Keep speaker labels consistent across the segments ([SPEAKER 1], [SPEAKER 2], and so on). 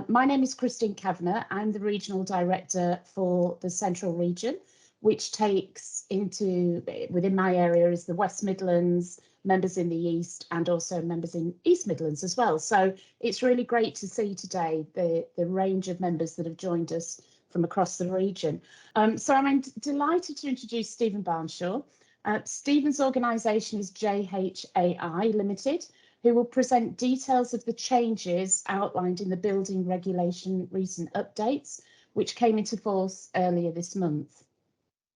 [SPEAKER 1] My name is Christine Kavanagh. I'm the Regional Director for the Central Region, which takes into, within my area is the West Midlands, members in the East, and also members in East Midlands as well. So it's really great to see today the range of members that have joined us from across the region. So I'm delighted to introduce Stephen Barnshaw. Stephen's organisation is JHAI Limited, who will present details of the changes outlined in the building regulation recent updates, which came into force earlier this month.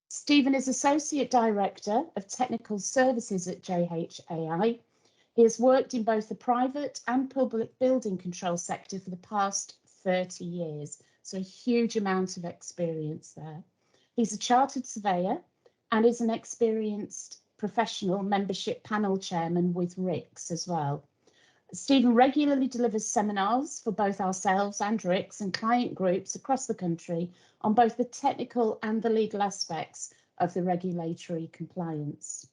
[SPEAKER 1] Stephen is Associate Director of Technical Services at JHAI. He has worked in both the private and public building control sector for the past 30 years, so a huge amount of experience there. He's a chartered surveyor and is an experienced professional membership panel chairman with RICS as well. Stephen regularly delivers seminars for both ourselves and RICS and client groups across the country on both the technical and the legal aspects of the regulatory compliance.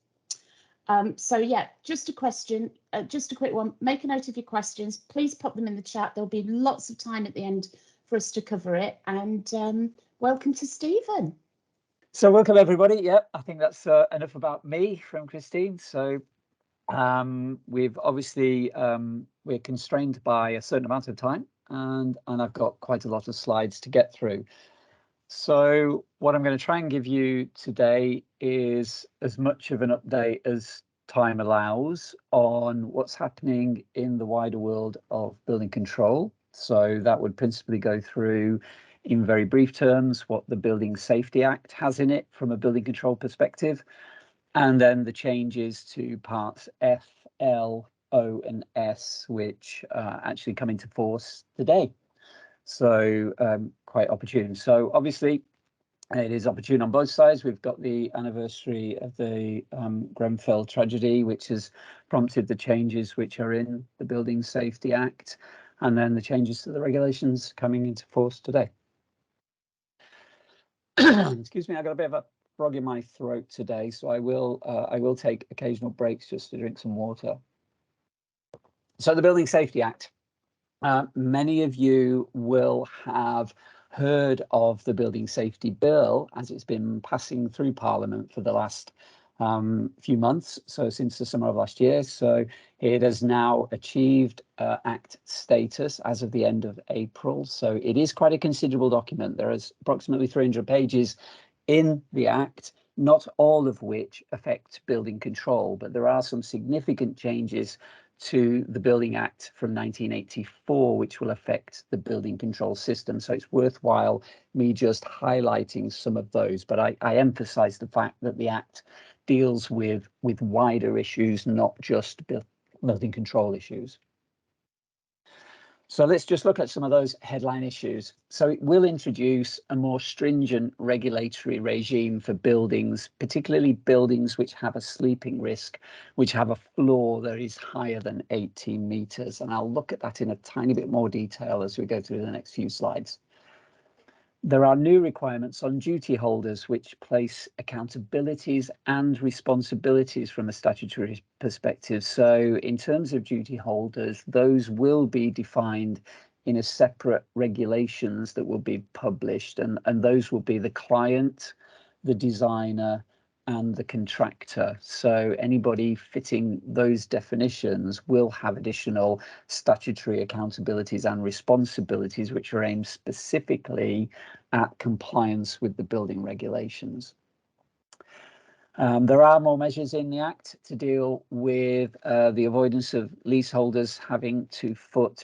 [SPEAKER 1] So yeah, just a question, just a quick one. Make a note of your questions. Please pop them in the chat. There'll be lots of time at the end for us to cover it. And welcome to Stephen.
[SPEAKER 2] So welcome everybody. Yeah, I think that's enough about me from Christine. So we've obviously we're constrained by a certain amount of time, and I've got quite a lot of slides to get through. So what I'm going to try and give you today is as much of an update as time allows on what's happening in the wider world of building control. So that would principally go through, in very brief terms, what the Building Safety Act has in it from a building control perspective, and then the changes to parts F, L, O and S, which actually come into force today. So quite opportune. So obviously it is opportune on both sides. We've got the anniversary of the Grenfell tragedy, which has prompted the changes which are in the Building Safety Act, and then the changes to the regulations coming into force today. Excuse me, I got a bit of a frog in my throat today, so I will take occasional breaks just to drink some water. So the Building Safety Act. Many of you will have heard of the Building Safety Bill as it's been passing through Parliament for the last few months, so since the summer of last year. So it has now achieved Act status as of the end of April. So it is quite a considerable document. There is approximately 300 pages in the Act, not all of which affect building control, but there are some significant changes to the Building Act from 1984, which will affect the building control system. So it's worthwhile me just highlighting some of those, but I emphasize the fact that the Act deals with wider issues, not just building control issues. So let's just look at some of those headline issues. So it will introduce a more stringent regulatory regime for buildings, particularly buildings which have a sleeping risk, which have a floor that is higher than 18 meters. And I'll look at that in a tiny bit more detail as we go through the next few slides. There are new requirements on duty holders which place accountabilities and responsibilities from a statutory perspective. So in terms of duty holders, those will be defined in a separate regulations that will be published, and those will be the client, the designer and the contractor. So anybody fitting those definitions will have additional statutory accountabilities and responsibilities which are aimed specifically at compliance with the building regulations. There are more measures in the Act to deal with the avoidance of leaseholders having to foot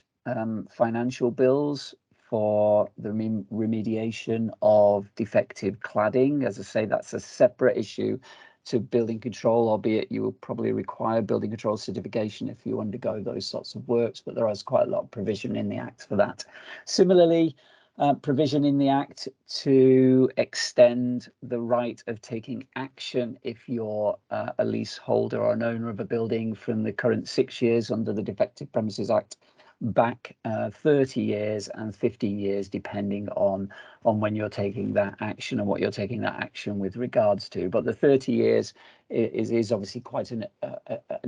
[SPEAKER 2] financial bills for the remediation of defective cladding. As I say, that's a separate issue to building control, albeit you will probably require building control certification if you undergo those sorts of works, but there is quite a lot of provision in the Act for that. Similarly, provision in the Act to extend the right of taking action if you're a leaseholder or an owner of a building from the current 6 years under the Defective Premises Act back 30 years and 15 years, depending on when you're taking that action and what you're taking that action with regards to. But the 30 years is obviously quite an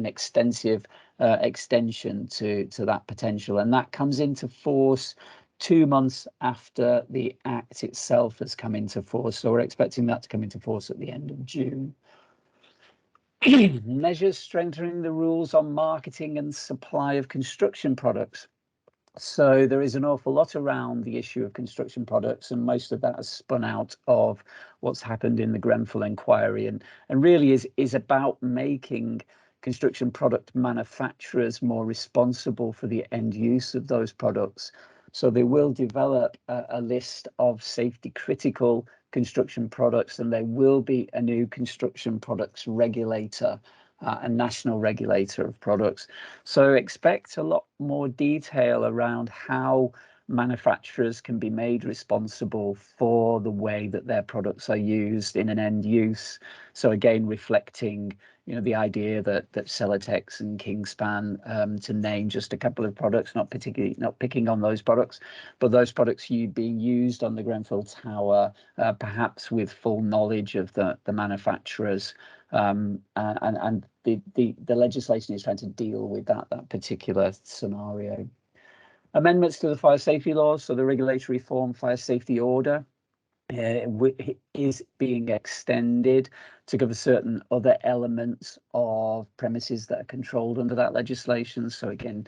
[SPEAKER 2] extensive extension to that potential, and that comes into force 2 months after the Act itself has come into force. So we're expecting that to come into force at the end of June. Measures strengthening the rules on marketing and supply of construction products. So there is an awful lot around the issue of construction products, and most of that has spun out of what's happened in the Grenfell inquiry, and really is about making construction product manufacturers more responsible for the end use of those products. So they will develop a list of safety critical construction products, and there will be a new construction products regulator, a national regulator of products. So expect a lot more detail around how manufacturers can be made responsible for the way that their products are used in an end use. So again, reflecting, the idea that Celotex and Kingspan, to name just a couple of products, not picking on those products, but those products being used on the Grenfell Tower, perhaps with full knowledge of the manufacturers, and the legislation is trying to deal with that particular scenario. Amendments to the fire safety laws, so the regulatory reform fire safety order is being extended to cover certain other elements of premises that are controlled under that legislation. So again,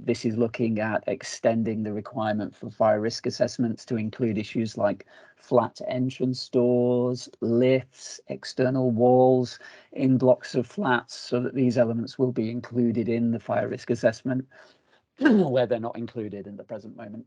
[SPEAKER 2] this is looking at extending the requirement for fire risk assessments to include issues like flat entrance doors, lifts, external walls in blocks of flats, so that these elements will be included in the fire risk assessment where they're not included in the present moment.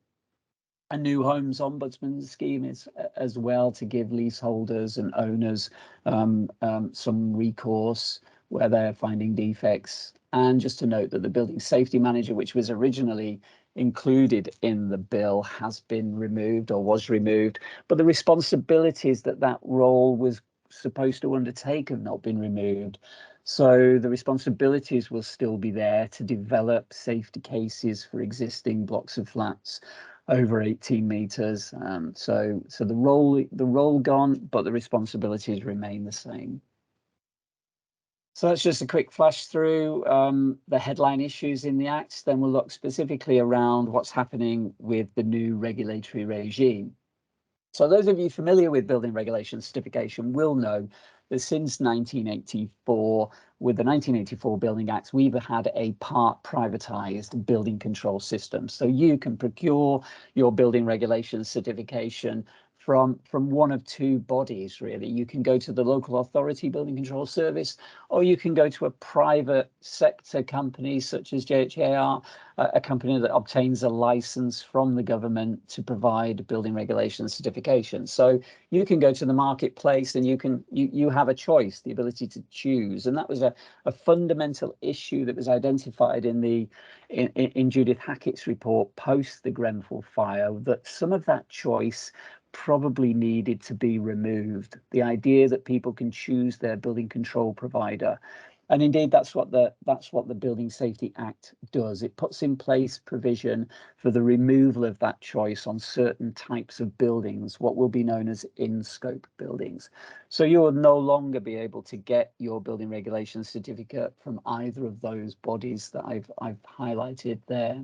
[SPEAKER 2] A new homes ombudsman scheme is as well to give leaseholders and owners some recourse where they're finding defects. And just to note that the building safety manager, which was originally included in the bill, has been removed or was removed, but the responsibilities that role was supposed to undertake have not been removed. So the responsibilities will still be there to develop safety cases for existing blocks of flats over 18 meters. So the role gone, but the responsibilities remain the same. So that's just a quick flash through the headline issues in the Act. Then we'll look specifically around what's happening with the new regulatory regime. So those of you familiar with building regulation certification will know that since 1984, with the 1984 Building Acts, we've had a part privatized building control system. So you can procure your building regulation certification from one of two bodies, really. You can go to the local authority building control service, or you can go to a private sector company such as JHAR, a company that obtains a license from the government to provide building regulation certification. So you can go to the marketplace and you have a choice, the ability to choose. And that was a fundamental issue that was identified in Judith Hackett's report post the Grenfell fire, that some of that choice probably needed to be removed. The idea that people can choose their building control provider. And indeed, that's what the Building Safety Act does. It puts in place provision for the removal of that choice on certain types of buildings, what will be known as in-scope buildings. So you will no longer be able to get your building regulation certificate from either of those bodies that I've highlighted there.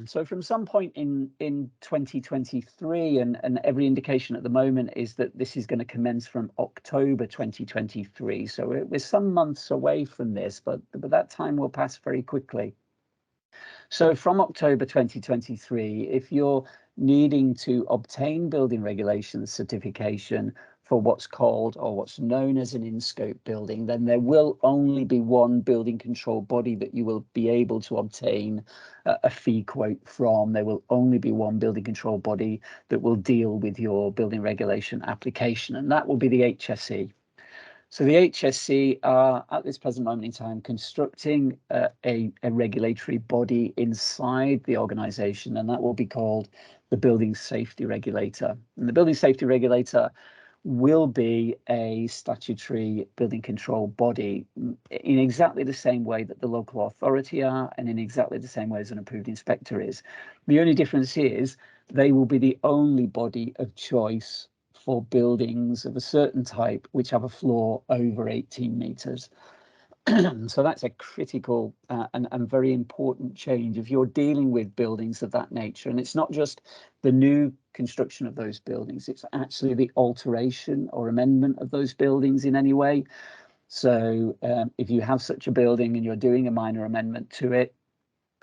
[SPEAKER 2] So from some point in 2023, and every indication at the moment is that this is going to commence from October 2023. So we're some months away from this, but that time will pass very quickly. So from October 2023, if you're needing to obtain building regulations certification for what's called or what's known as an in-scope building, then there will only be one building control body that you will be able to obtain a fee quote from. There will only be one building control body that will deal with your building regulation application, and that will be the HSE. So the HSE are, at this present moment in time, constructing a regulatory body inside the organisation, and that will be called the Building Safety Regulator. And the Building Safety Regulator will be a statutory building control body in exactly the same way that the local authority are, and in exactly the same way as an approved inspector is. The only difference is they will be the only body of choice for buildings of a certain type which have a floor over 18 meters. So that's a critical and very important change if you're dealing with buildings of that nature. And it's not just the new construction of those buildings, it's actually the alteration or amendment of those buildings in any way. So if you have such a building and you're doing a minor amendment to it,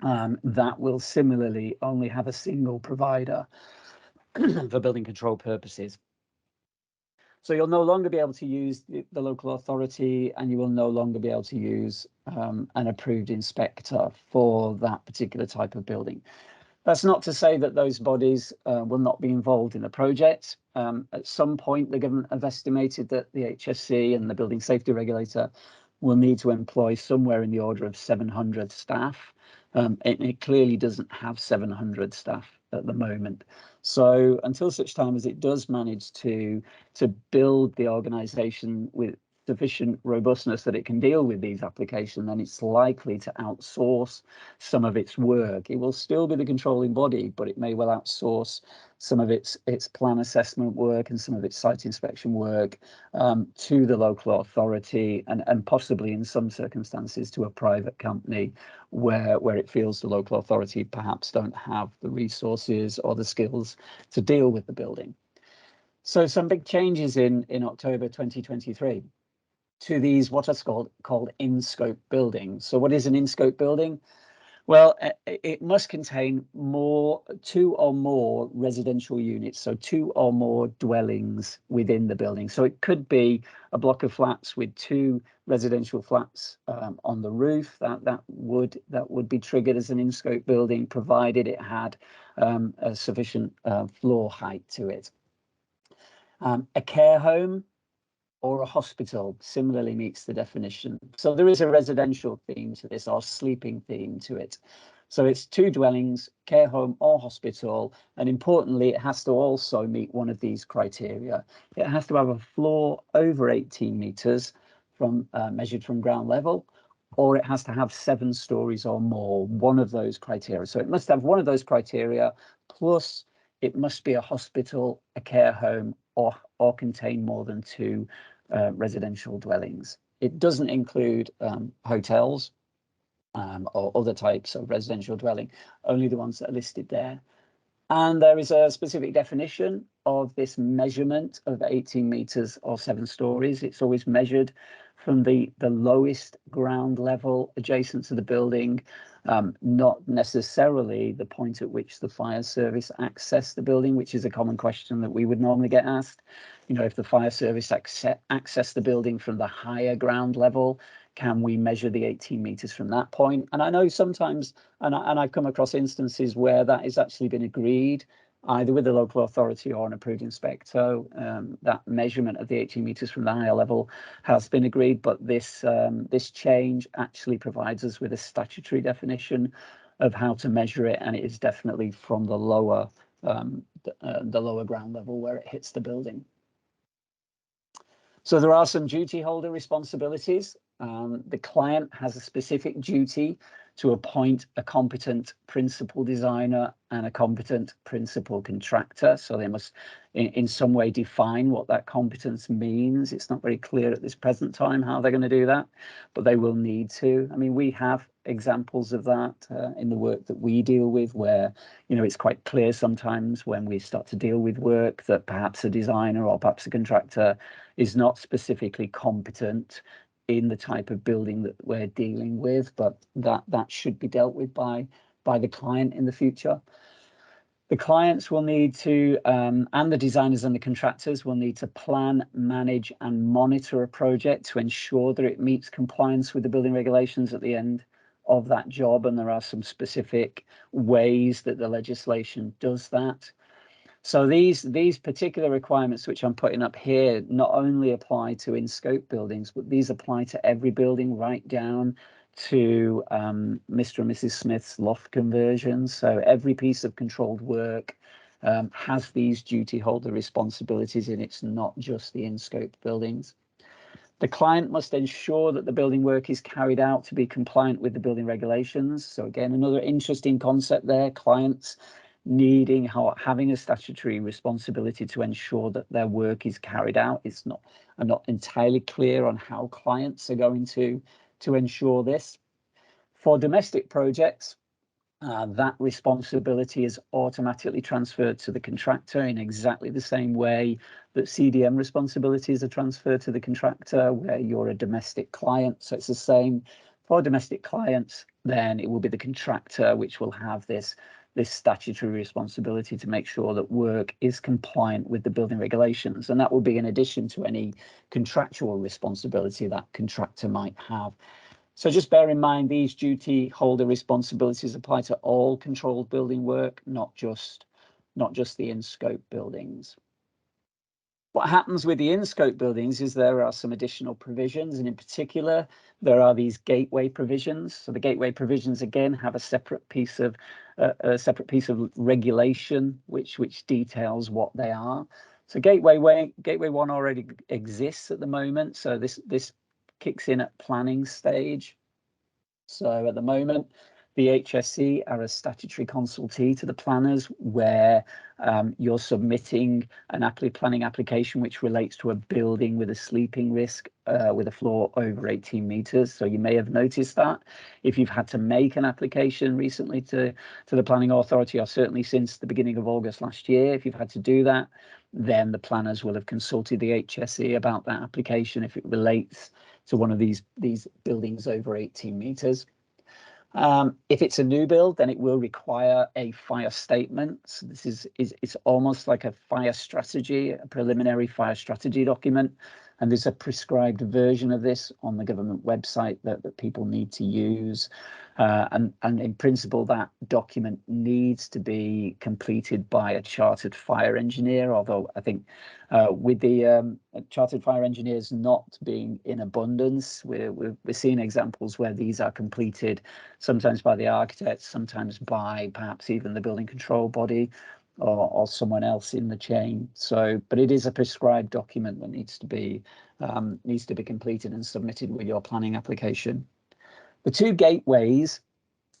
[SPEAKER 2] that will similarly only have a single provider for building control purposes. So you'll no longer be able to use the local authority, and you will no longer be able to use an approved inspector for that particular type of building. That's not to say that those bodies will not be involved in the project. At some point, the government have estimated that the HSC and the Building Safety Regulator will need to employ somewhere in the order of 700 staff. It clearly doesn't have 700 staff at the moment. So until such time as it does manage to build the organisation with sufficient robustness that it can deal with these applications, then it's likely to outsource some of its work. It will still be the controlling body, but it may well outsource some of its plan assessment work and some of its site inspection work to the local authority, and possibly in some circumstances to a private company where it feels the local authority perhaps don't have the resources or the skills to deal with the building. So some big changes in October 2023 to these what are called in-scope buildings. So what is an in-scope building? Well, it must contain two or more residential units, so two or more dwellings within the building. So it could be a block of flats with two residential flats on the roof. That would be triggered as an in-scope building, provided it had a sufficient floor height to it. A care home or a hospital similarly meets the definition. So there is a residential theme to this, or sleeping theme to it. So it's two dwellings, care home or hospital, and importantly, it has to also meet one of these criteria. It has to have a floor over 18 metres from measured from ground level, or it has to have 7 stories or more, one of those criteria. So it must have one of those criteria, plus it must be a hospital, a care home, or contain more than 2 residential dwellings. It doesn't include hotels or other types of residential dwelling, only the ones that are listed there. And there is a specific definition of this measurement of 18 metres or 7 stories. It's always measured from the lowest ground level adjacent to the building, not necessarily the point at which the fire service access the building, which is a common question that we would normally get asked. You know, if the fire service access the building from the higher ground level, can we measure the 18 metres from that point? And I know sometimes, and I've come across instances where that has actually been agreed, either with the local authority or an approved inspector. That measurement of the 18 metres from the higher level has been agreed, but this change actually provides us with a statutory definition of how to measure it, and it is definitely from the lower ground level where it hits the building. So there are some duty holder responsibilities. The client has a specific duty to appoint a competent principal designer and a competent principal contractor. So they must in some way define what that competence means. It's not very clear at this present time how they're going to do that, but they will need to. I mean, we have examples of that in the work that we deal with, where, you know, it's quite clear sometimes when we start to deal with work that perhaps a designer or perhaps a contractor is not specifically competent in the type of building that we're dealing with, but that should be dealt with by the client in the future. The clients will need to, and the designers and the contractors will need to plan, manage and monitor a project to ensure that it meets compliance with the building regulations at the end of that job. And there are some specific ways that the legislation does that. So these particular requirements which I'm putting up here not only apply to in-scope buildings, but these apply to every building, right down to Mr. and Mrs. Smith's loft conversions. So every piece of controlled work has these duty holder responsibilities, and it's not just the in-scope buildings. The client must ensure that the building work is carried out to be compliant with the building regulations. So again, another interesting concept there, clients having a statutory responsibility to ensure that their work is carried out. I'm not entirely clear on how clients are going to to ensure this. For domestic projects, that responsibility is automatically transferred to the contractor in exactly the same way that CDM responsibilities are transferred to the contractor where you're a domestic client. So it's the same for domestic clients. Then it will be the contractor which will have this statutory responsibility to make sure that work is compliant with the building regulations. And that will be in addition to any contractual responsibility that contractor might have. So just bear in mind, these duty holder responsibilities apply to all controlled building work, not just the in-scope buildings. What happens with the in-scope buildings is there are some additional provisions, and in particular, there are these gateway provisions. So the gateway provisions again have a separate piece of regulation which details what they are. So gateway 1 already exists at the moment. So this kicks in at planning stage. So at the moment, the HSE are a statutory consultee to the planners where you're submitting an planning application which relates to a building with a sleeping risk with a floor over 18 metres. So you may have noticed that if you've had to make an application recently to the planning authority, or certainly since the beginning of August last year, if you've had to do that, then the planners will have consulted the HSE about that application if it relates to one of these buildings over 18 metres. If it's a new build, then it will require a fire statement. So this is it's almost like a fire strategy, a preliminary fire strategy document. And there's a prescribed version of this on the government website that people need to use. And in principle, that document needs to be completed by a chartered fire engineer, although I think with the chartered fire engineers not being in abundance, we're seeing examples where these are completed sometimes by the architect, sometimes by perhaps even the building control body or someone else in the chain. So, but it is a prescribed document that needs to be completed and submitted with your planning application. The two gateways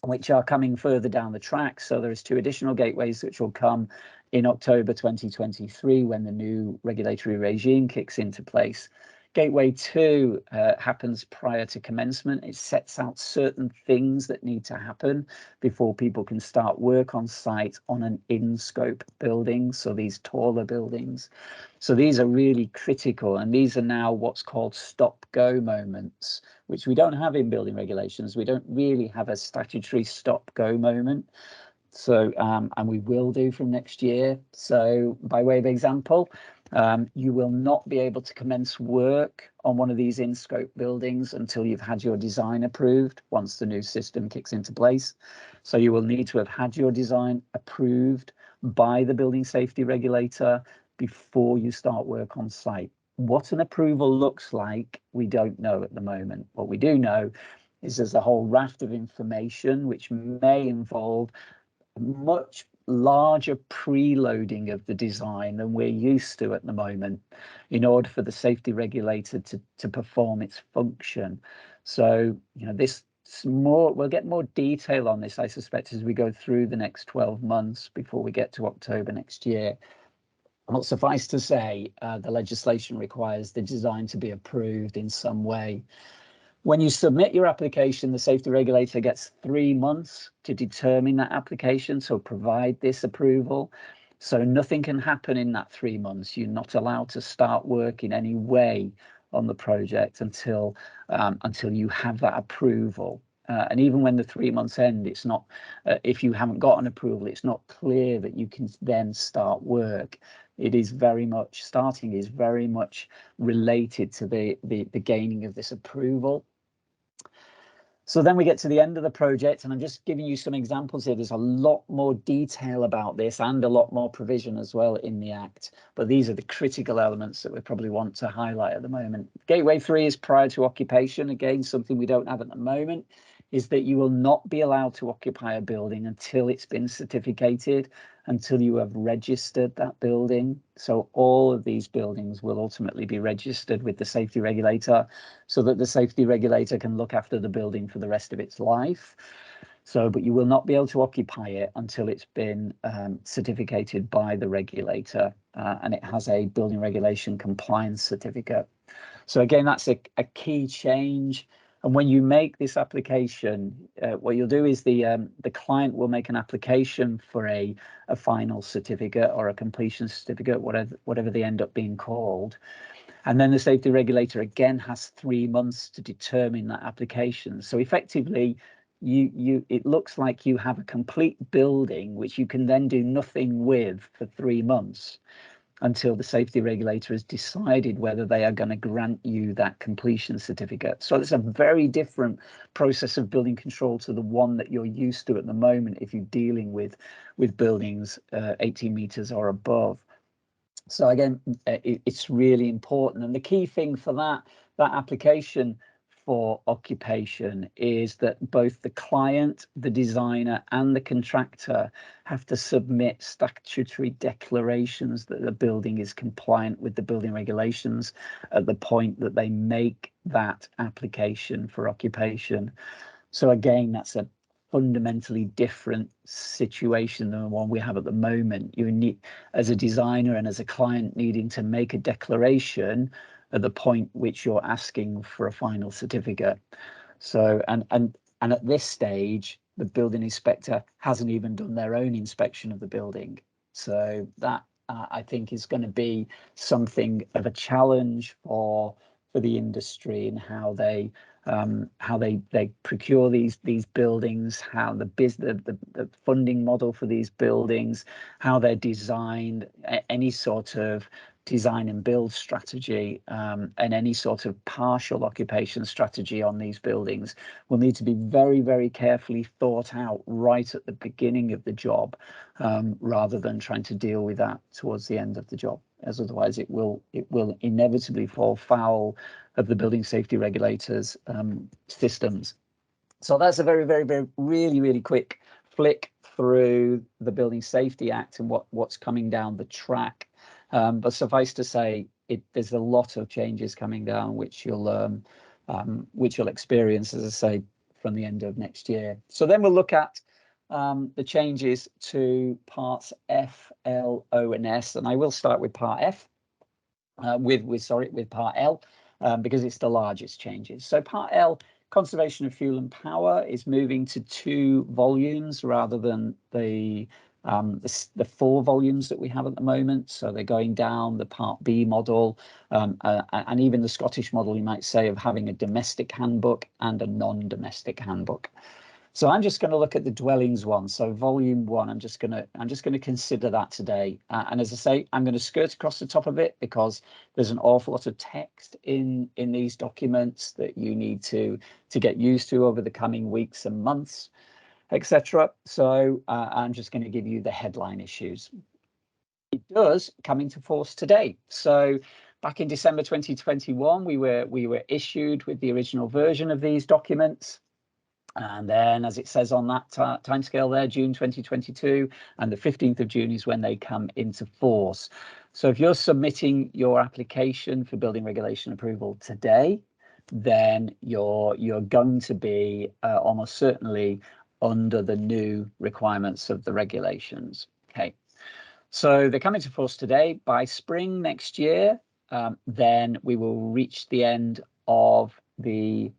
[SPEAKER 2] which are coming further down the track. So there's two additional gateways which will come in October 2023 when the new regulatory regime kicks into place. Gateway 2 happens prior to commencement. It sets out certain things that need to happen before people can start work on site on an in-scope building, so these taller buildings. So these are really critical, and these are now what's called stop-go moments, which we don't have in building regulations. We don't really have a statutory stop-go moment. So, and we will do from next year. So by way of example, you will not be able to commence work on one of these in-scope buildings until you've had your design approved once the new system kicks into place. So you will need to have had your design approved by the building safety regulator before you start work on site. What an approval looks like, we don't know at the moment. What we do know is there's a whole raft of information which may involve much larger preloading of the design than we're used to at the moment in order for the safety regulator to perform its function. So, you know, we'll get more detail on this, I suspect, as we go through the next 12 months before we get to October next year. Well, suffice to say, the legislation requires the design to be approved in some way. When you submit your application, the safety regulator gets 3 months to determine that application, so provide this approval. So nothing can happen in that 3 months. You're not allowed to start work in any way on the project until you have that approval. And even when the 3 months end, it's not, if you haven't got an approval, it's not clear that you can then start work. It is very much, starting is very much related to the gaining of this approval. So then we get to the end of the project, and I'm just giving you some examples here. There's a lot more detail about this and a lot more provision as well in the Act, but these are the critical elements that we probably want to highlight at the moment. Gateway 3 is prior to occupation. Again, something we don't have at the moment is that you will not be allowed to occupy a building until it's been certificated, until you have registered that building. So all of these buildings will ultimately be registered with the safety regulator so that the safety regulator can look after the building for the rest of its life. So, but you will not be able to occupy it until it's been certificated by the regulator and it has a building regulation compliance certificate. So again, that's a key change. And when you make this application, what you'll do is the client will make an application for a final certificate or a completion certificate, whatever they end up being called. And then the safety regulator again has 3 months to determine that application. So effectively, it looks like you have a complete building which you can then do nothing with for 3 months until the safety regulator has decided whether they are going to grant you that completion certificate. So it's a very different process of building control to the one that you're used to at the moment if you're dealing with buildings 18 meters or above. So again, it's really important. And the key thing for that application for occupation is that both the client, the designer, and the contractor have to submit statutory declarations that the building is compliant with the building regulations at the point that they make that application for occupation. So again, that's a fundamentally different situation than the one we have at the moment. You need, as a designer and as a client, needing to make a declaration at the point which you're asking for a final certificate. So and at this stage, the building inspector hasn't even done their own inspection of the building. So that I think is going to be something of a challenge for the industry and how they procure these buildings, how the funding model for these buildings, how they're designed, any sort of design and build strategy, and any sort of partial occupation strategy on these buildings will need to be very, very carefully thought out right at the beginning of the job, rather than trying to deal with that towards the end of the job, as otherwise it will inevitably fall foul of the building safety regulators systems. So that's a very, very, very, really quick flick through the Building Safety Act and what's coming down the track. But suffice to say, there's a lot of changes coming down which you'll experience, as I say, from the end of next year. So then we'll look at the changes to parts F, L, O, and S, and I will start with part F, with part L, because it's the largest changes. So part L, conservation of fuel and power, is moving to 2 volumes rather than the 4 volumes that we have at the moment. So they're going down the Part B model, and even the Scottish model, you might say, of having a domestic handbook and a non-domestic handbook. So I'm just going to look at the dwellings one. So volume 1, I'm just going to consider that today. And as I say, I'm going to skirt across the top of it because there's an awful lot of text in these documents that you need to get used to over the coming weeks and months, etc. So I'm just going to give you the headline issues. It does come into force today. So back in December 2021, we were issued with the original version of these documents. And then, as it says on that timescale there, June 2022, and the 15th of June is when they come into force. So if you're submitting your application for building regulation approval today, then you're going to be almost certainly under the new requirements of the regulations. Okay, so they come into force today. By spring next year, then we will reach the end of the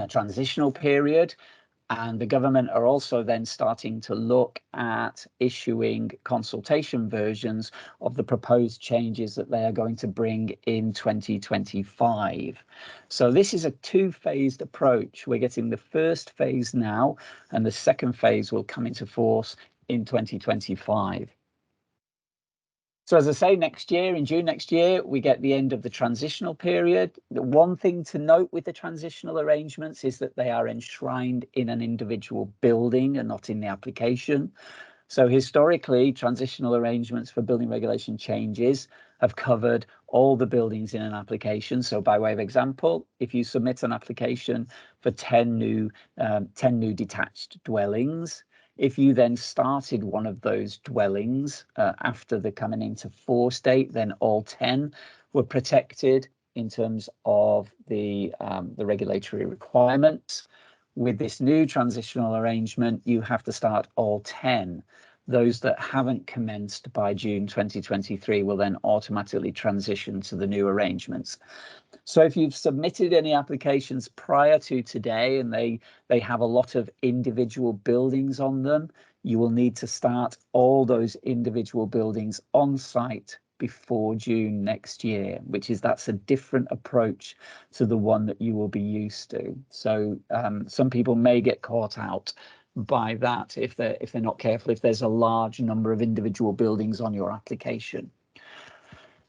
[SPEAKER 2] transitional period, and the government are also then starting to look at issuing consultation versions of the proposed changes that they are going to bring in 2025. So this is a 2-phased approach. We're getting the first phase now, and the second phase will come into force in 2025. So as I say, next year, in June next year, we get the end of the transitional period. The one thing to note with the transitional arrangements is that they are enshrined in an individual building and not in the application. So historically, transitional arrangements for building regulation changes have covered all the buildings in an application. So by way of example, if you submit an application for 10 new detached dwellings, if you then started one of those dwellings after the coming into force date, then all 10 were protected in terms of the regulatory requirements. With this new transitional arrangement, you have to start all 10 Those that haven't commenced by June 2023 will then automatically transition to the new arrangements. So if you've submitted any applications prior to today and they have a lot of individual buildings on them, you will need to start all those individual buildings on site before June next year, that's a different approach to the one that you will be used to. So some people may get caught out by that if they're not careful, if there's a large number of individual buildings on your application.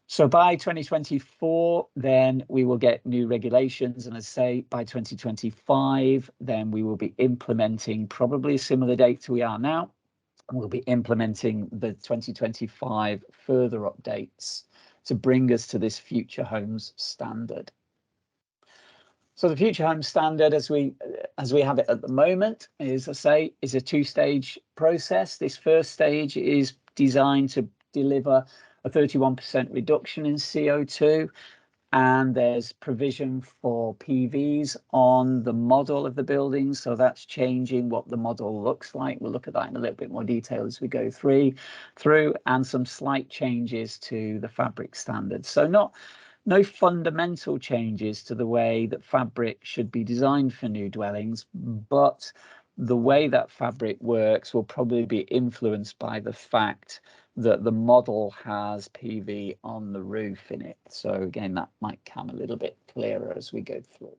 [SPEAKER 2] So by 2024, then we will get new regulations. And as I say, by 2025, then we will be implementing probably a similar date to we are now. We'll be implementing the 2025 further updates to bring us to this Future Homes standard. So the Future Homes standard, as we have it at the moment, is, as I say, is a two-stage process. This first stage is designed to deliver a 31% reduction in CO2, and there's provision for PVs on the model of the building. So that's changing what the model looks like. We'll look at that in a little bit more detail as we go through, and some slight changes to the fabric standards. So no fundamental changes to the way that fabric should be designed for new dwellings, but the way that fabric works will probably be influenced by the fact that the model has PV on the roof in it. So again, that might come a little bit clearer as we go through.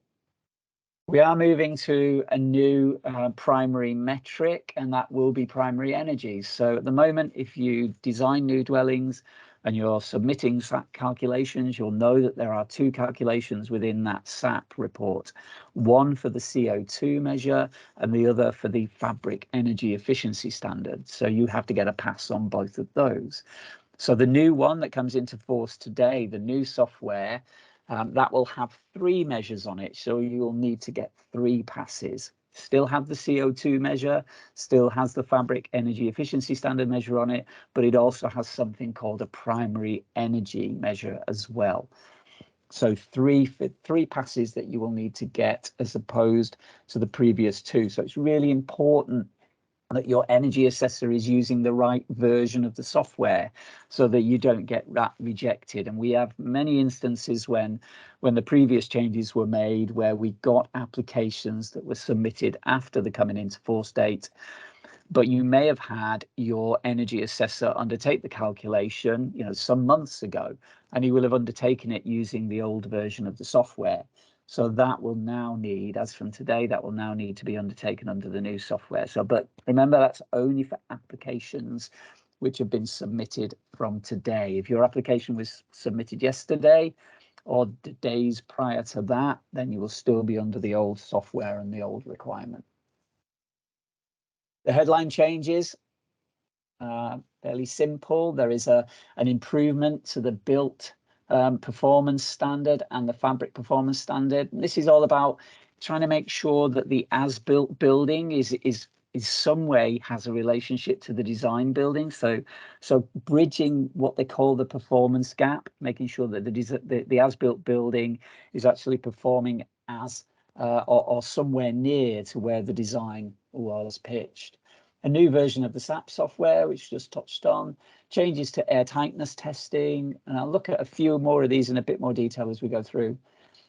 [SPEAKER 2] We are moving to a new primary metric, and that will be primary energy. So at the moment, if you design new dwellings and you're submitting SAP calculations, you'll know that there are two calculations within that SAP report, one for the CO2 measure and the other for the fabric energy efficiency standard. So you have to get a pass on both of those. So the new one that comes into force today, the new software, that will have three measures on it. So you'll need to get three passes. Still have the CO2 measure, still has the fabric energy efficiency standard measure on it, but it also has something called a primary energy measure as well. So three passes that you will need to get as opposed to the previous two. So it's really important that your energy assessor is using the right version of the software so that you don't get that rejected. And we have many instances when the previous changes were made where we got applications that were submitted after the coming into force date, but you may have had your energy assessor undertake the calculation, some months ago, and he will have undertaken it using the old version of the software. So that will now need, as from today, that will now need to be undertaken under the new software. So, but remember, that's only for applications which have been submitted from today. If your application was submitted yesterday or the days prior to that, then you will still be under the old software and the old requirement. The headline changes, fairly simple. There is an improvement to the built performance standard and the fabric performance standard. And this is all about trying to make sure that the as-built building is some way has a relationship to the design building. So bridging what they call the performance gap, making sure that the as-built building is actually performing as or somewhere near to where the design was pitched. A new version of the SAP software, which just touched on, changes to air tightness testing, and I'll look at a few more of these in a bit more detail as we go through.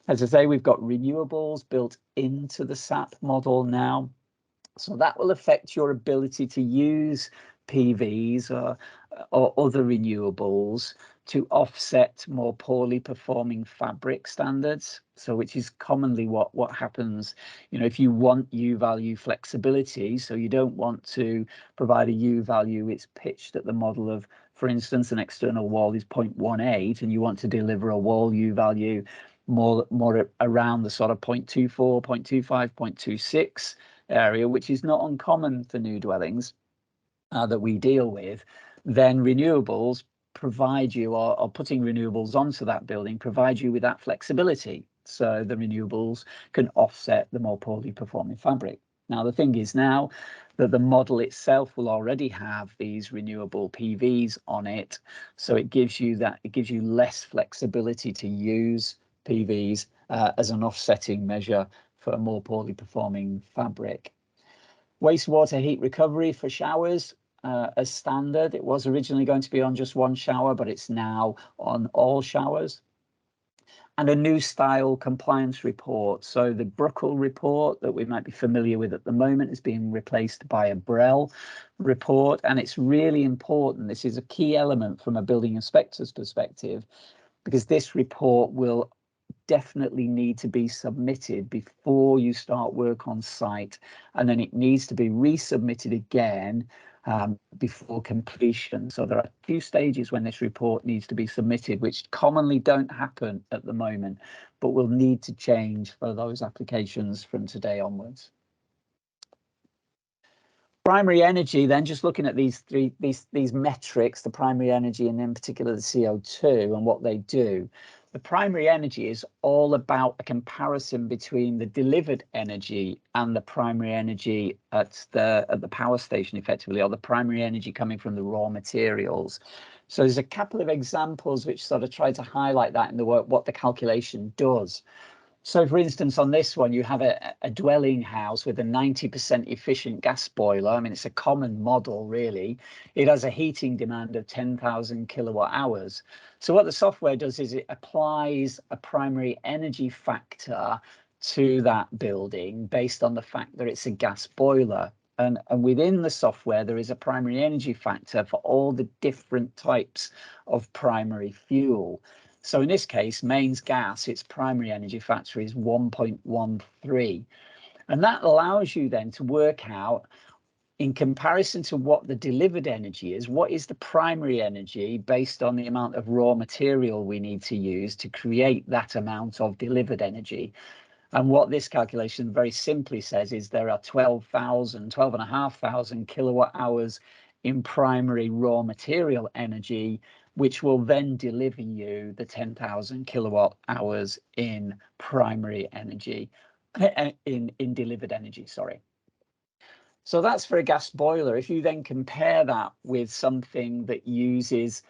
[SPEAKER 2] As I say, we've got renewables built into the SAP model now, so that will affect your ability to use PVs or other renewables to offset more poorly performing fabric standards. So which is commonly what happens, if you want U value flexibility, so you don't want to provide a U value, it's pitched at the model of, for instance, an external wall is 0.18 and you want to deliver a wall U value more around the sort of 0.24, 0.25, 0.26 area, which is not uncommon for new dwellings that we deal with, then renewables provide you, or putting renewables onto that building provide you with that flexibility. So the renewables can offset the more poorly performing fabric. Now, the thing is now that the model itself will already have these renewable PVs on it. So it gives you less flexibility to use PVs as an offsetting measure for a more poorly performing fabric. Wastewater heat recovery for showers. as standard. It was originally going to be on just one shower, but it's now on all showers. And a new style compliance report. So the Bruckle report that we might be familiar with at the moment is being replaced by a Brell report. And it's really important. This is a key element from a building inspector's perspective, because this report will definitely need to be submitted before you start work on site. And then it needs to be resubmitted again before completion. So there are 2 stages when this report needs to be submitted, which commonly don't happen at the moment, but will need to change for those applications from today onwards. Primary energy, then, just looking at these metrics, the primary energy and in particular the CO2 and what they do. The primary energy is all about a comparison between the delivered energy and the primary energy at the power station, effectively, or the primary energy coming from the raw materials. So there's a couple of examples which sort of try to highlight that in the work, what the calculation does. So, for instance, on this one, you have a dwelling house with a 90% efficient gas boiler. I mean, it's a common model, really. It has a heating demand of 10,000 kilowatt hours. So what the software does is it applies a primary energy factor to that building based on the fact that it's a gas boiler. And within the software, there is a primary energy factor for all the different types of primary fuel. So in this case, mains gas, its primary energy factor is 1.13. And that allows you then to work out, in comparison to what the delivered energy is, what is the primary energy based on the amount of raw material we need to use to create that amount of delivered energy. And what this calculation very simply says is there are 12,500 kilowatt hours in primary raw material energy, which will then deliver you the 10,000 kilowatt hours in primary energy, in delivered energy, sorry. So that's for a gas boiler. If you then compare that with something that uses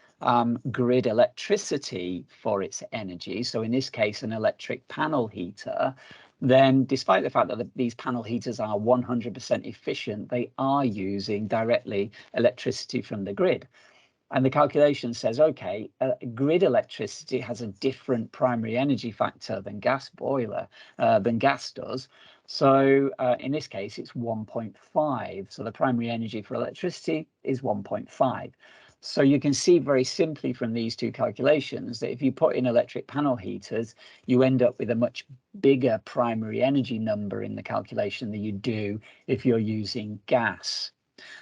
[SPEAKER 2] grid electricity for its energy, so in this case, an electric panel heater, then despite the fact that these panel heaters are 100% efficient, they are using directly electricity from the grid. And the calculation says, okay, grid electricity has a different primary energy factor than gas boiler, than gas does. So in this case, it's 1.5. So the primary energy for electricity is 1.5. So you can see very simply from these 2 calculations that if you put in electric panel heaters, you end up with a much bigger primary energy number in the calculation than you do if you're using gas.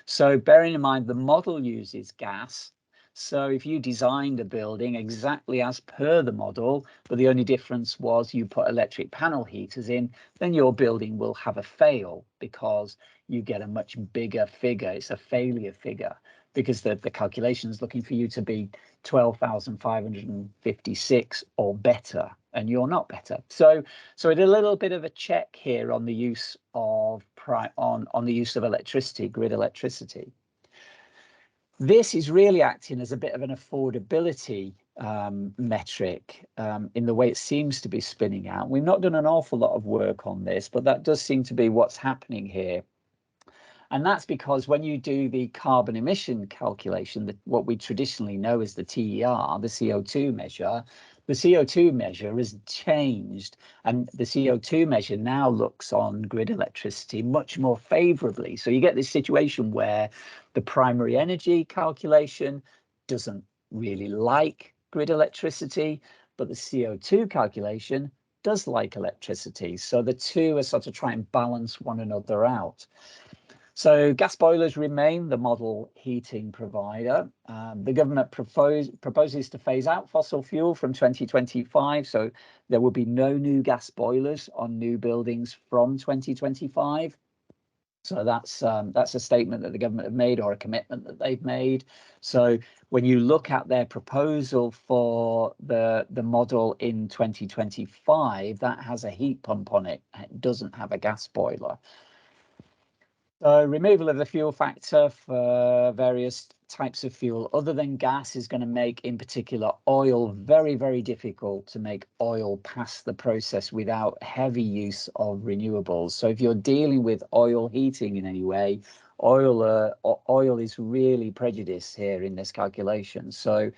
[SPEAKER 2] So bearing in mind the model uses gas, so if you designed a building exactly as per the model, but the only difference was you put electric panel heaters in, then your building will have a fail because you get a much bigger figure. It's a failure figure because the calculation is looking for you to be 12,556 or better, and you're not better. So it's a little bit of a check here on the use of on the use of electricity, grid electricity. This is really acting as a bit of an affordability metric in the way it seems to be spinning out. We've not done an awful lot of work on this, but that does seem to be what's happening here. And that's because when you do the carbon emission calculation, what we traditionally know as the TER, the CO2 measure, the CO2 measure has changed, and the CO2 measure now looks on grid electricity much more favorably. So you get this situation where the primary energy calculation doesn't really like grid electricity, but the CO2 calculation does like electricity. So the 2 are sort of trying to balance one another out. So gas boilers remain the model heating provider. The government proposes to phase out fossil fuel from 2025. So there will be no new gas boilers on new buildings from 2025. So that's a statement that the government have made, or a commitment that they've made. So when you look at their proposal for the model in 2025, that has a heat pump on it. It doesn't have a gas boiler. So removal of the fuel factor for various types of fuel other than gas is going to make, in particular, oil very, very difficult to make oil pass the process without heavy use of renewables. So if you're dealing with oil heating in any way, oil is really prejudiced here in this calculation. So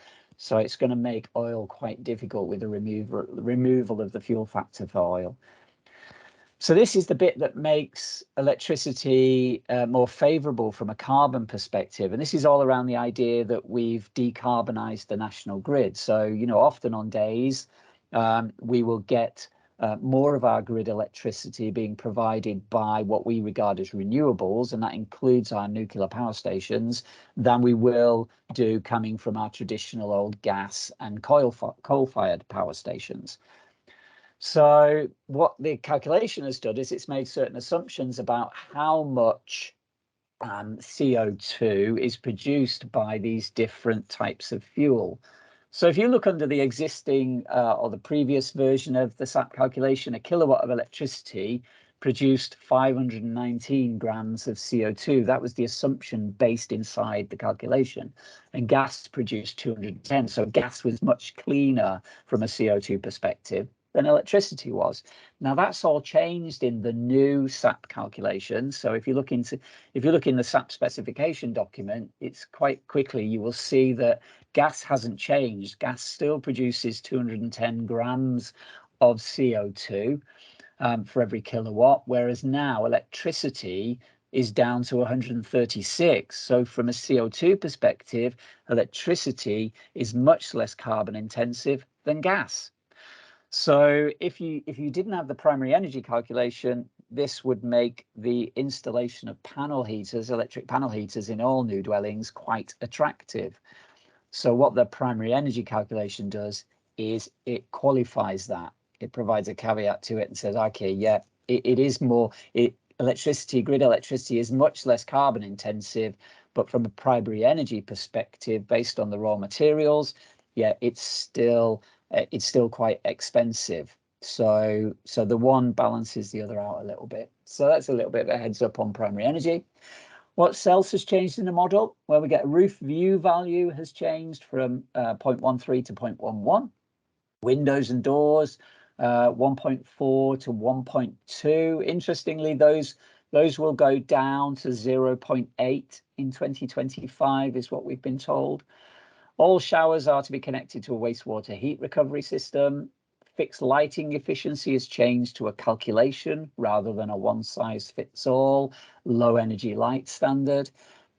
[SPEAKER 2] it's going to make oil quite difficult with the removal of the fuel factor for oil. So this is the bit that makes electricity more favourable from a carbon perspective. And this is all around the idea that we've decarbonised the national grid. So, you know, often on days we will get more of our grid electricity being provided by what we regard as renewables, and that includes our nuclear power stations, than we will do coming from our traditional old gas and coal-fired power stations. So what the calculation has done is it's made certain assumptions about how much CO2 is produced by these different types of fuel. So if you look under the existing or the previous version of the SAP calculation, a kilowatt of electricity produced 519 grams of CO2. That was the assumption based inside the calculation. And gas produced 210. So gas was much cleaner from a CO2 perspective than electricity was. Now that's all changed in the new SAP calculation. So if you look in the SAP specification document, it's quite quickly you will see that gas hasn't changed. Gas still produces 210 grams of CO2 for every kilowatt, whereas now electricity is down to 136. So from a CO2 perspective, electricity is much less carbon intensive than gas. So if you didn't have the primary energy calculation, this would make the installation of panel heaters, electric panel heaters in all new dwellings quite attractive. So what the primary energy calculation does is it qualifies that. It provides a caveat to it and says, okay, yeah, it is more, electricity, grid electricity is much less carbon intensive, but from a primary energy perspective, based on the raw materials, yeah, it's still quite expensive. So the one balances the other out a little bit. So that's a little bit of a heads up on primary energy. What else has changed in the model? Well, we get a roof view value has changed from 0.13 to 0.11. Windows and doors, 1.4 to 1.2. Interestingly, those will go down to 0.8 in 2025 is what we've been told. All showers are to be connected to a wastewater heat recovery system. Fixed lighting efficiency has changed to a calculation rather than a one-size-fits-all low energy light standard.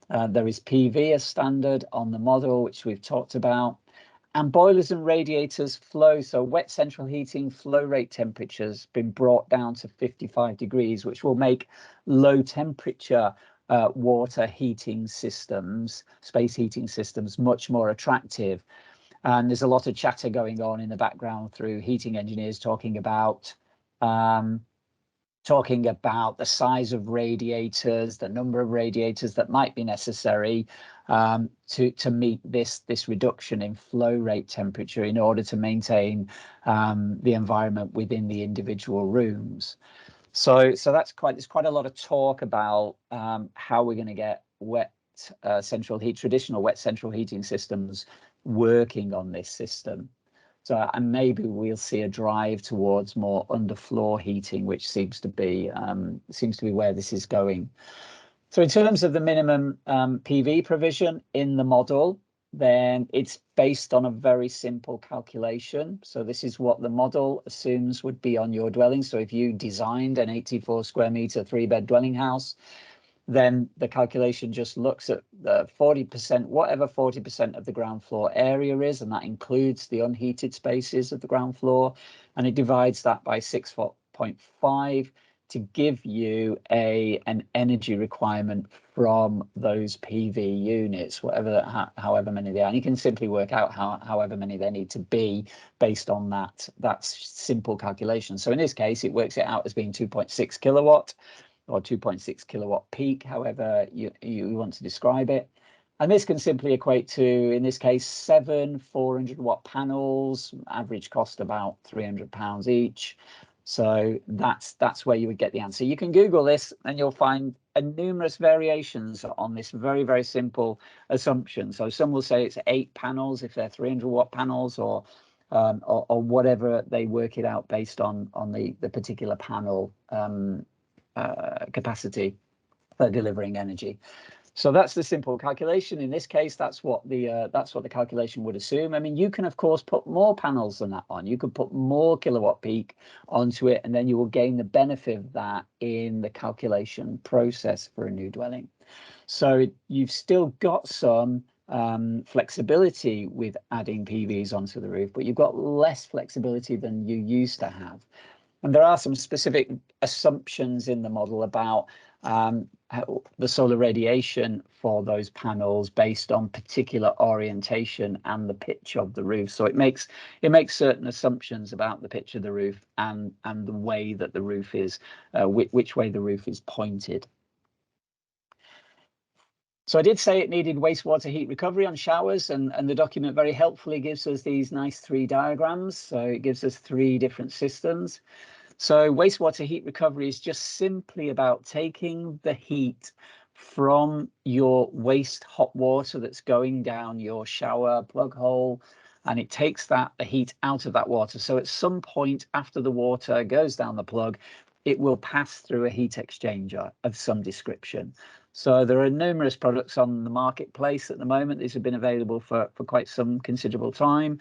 [SPEAKER 2] There is PV as standard on the model, which we've talked about. And boilers and radiators flow, so wet central heating flow rate temperatures been brought down to 55 degrees, which will make low temperature water heating systems, space heating systems, much more attractive. And there's a lot of chatter going on in the background through heating engineers talking about the size of radiators, the number of radiators that might be necessary to meet this reduction in flow rate temperature in order to maintain the environment within the individual rooms. So there's quite a lot of talk about how we're going to get traditional wet central heating systems working on this system. So and maybe we'll see a drive towards more underfloor heating, which seems to be where this is going. So in terms of the minimum PV provision in the model, then it's based on a very simple calculation. So this is what the model assumes would be on your dwelling. So if you designed an 84 square meter 3-bed dwelling house, then the calculation just looks at the 40%, whatever 40% of the ground floor area is, and that includes the unheated spaces of the ground floor, and it divides that by 6.5 to give you an energy requirement from those PV units, however many they are. And you can simply work out however many they need to be based on that simple calculation. So in this case, it works it out as being 2.6 kilowatt. Or 2.6 kilowatt peak, however you want to describe it. And this can simply equate to, in this case, 7 400-watt panels, average cost about £300 each. So that's where you would get the answer. You can Google this and you'll find numerous variations on this very, very simple assumption. So some will say it's 8 panels if they're 300-watt panels, or whatever they work it out based on the particular panel capacity. they're delivering energy. So that's the simple calculation. In this case, that's what the calculation would assume. I mean, you can of course put more panels than that on. You could put more kilowatt peak onto it, and then you will gain the benefit of that in the calculation process for a new dwelling. So you've still got some flexibility with adding PVs onto the roof, but you've got less flexibility than you used to have. And there are some specific assumptions in the model about the solar radiation for those panels based on particular orientation and the pitch of the roof. So it makes certain assumptions about the pitch of the roof and the way that the roof is, which way the roof is pointed. So I did say it needed wastewater heat recovery on showers, and the document very helpfully gives us these nice 3 diagrams. So it gives us 3 different systems. So wastewater heat recovery is just simply about taking the heat from your waste hot water that's going down your shower plug hole, and it takes the heat out of that water. So at some point after the water goes down the plug, it will pass through a heat exchanger of some description. So there are numerous products on the marketplace at the moment. These have been available for quite some considerable time.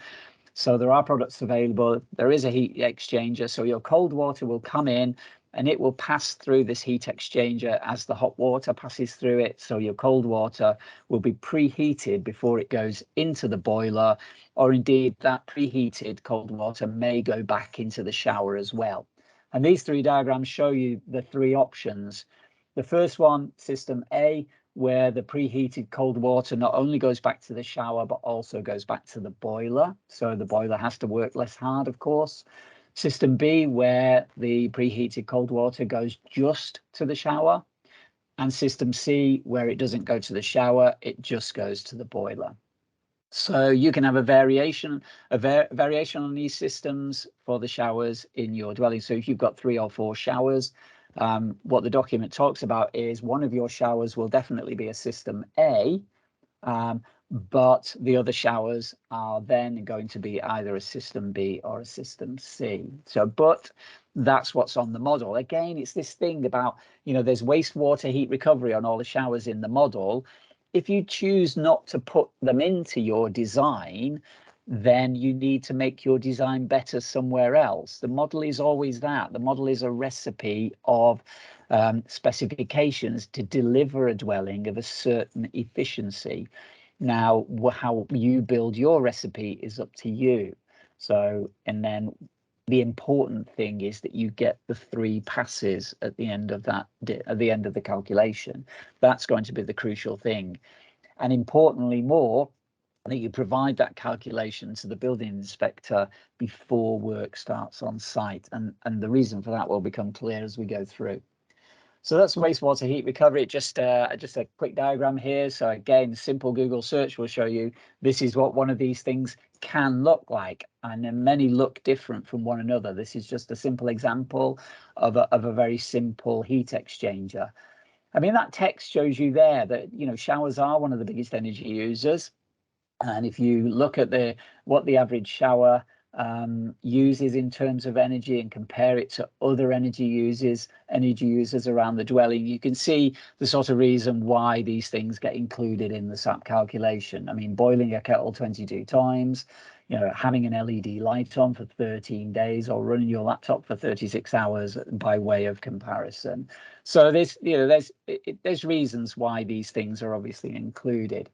[SPEAKER 2] So there are products available. There is a heat exchanger. So your cold water will come in and it will pass through this heat exchanger as the hot water passes through it. So your cold water will be preheated before it goes into the boiler, or indeed that preheated cold water may go back into the shower as well. And these 3 diagrams show you the 3 options. The first one, system A, where the preheated cold water not only goes back to the shower, but also goes back to the boiler. So the boiler has to work less hard, of course. System B, where the preheated cold water goes just to the shower. And system C, where it doesn't go to the shower, it just goes to the boiler. So you can have a variation on these systems for the showers in your dwelling. So if you've got 3 or 4 showers, what the document talks about is one of your showers will definitely be a system A, but the other showers are then going to be either a system B or a system C. So, but that's what's on the model. Again, it's this thing about, there's wastewater heat recovery on all the showers in the model. If you choose not to put them into your design, then you need to make your design better somewhere else. The model is always that. The model is a recipe of specifications to deliver a dwelling of a certain efficiency. Now, how you build your recipe is up to you. So, and then the important thing is that you get the 3 passes at the end of that, at the end of the calculation. That's going to be the crucial thing. And importantly more, that you provide that calculation to the building inspector before work starts on site. And the reason for that will become clear as we go through. So that's wastewater heat recovery. Just a quick diagram here. So again, simple Google search will show you this is what one of these things can look like. And then many look different from one another. This is just a simple example of a very simple heat exchanger. I mean, that text shows you there that, showers are one of the biggest energy users. And if you look at what the average shower uses in terms of energy and compare it to other energy users around the dwelling, you can see the sort of reason why these things get included in the SAP calculation. I mean, boiling a kettle 22 times, having an LED light on for 13 days, or running your laptop for 36 hours by way of comparison. So there's reasons why these things are obviously included.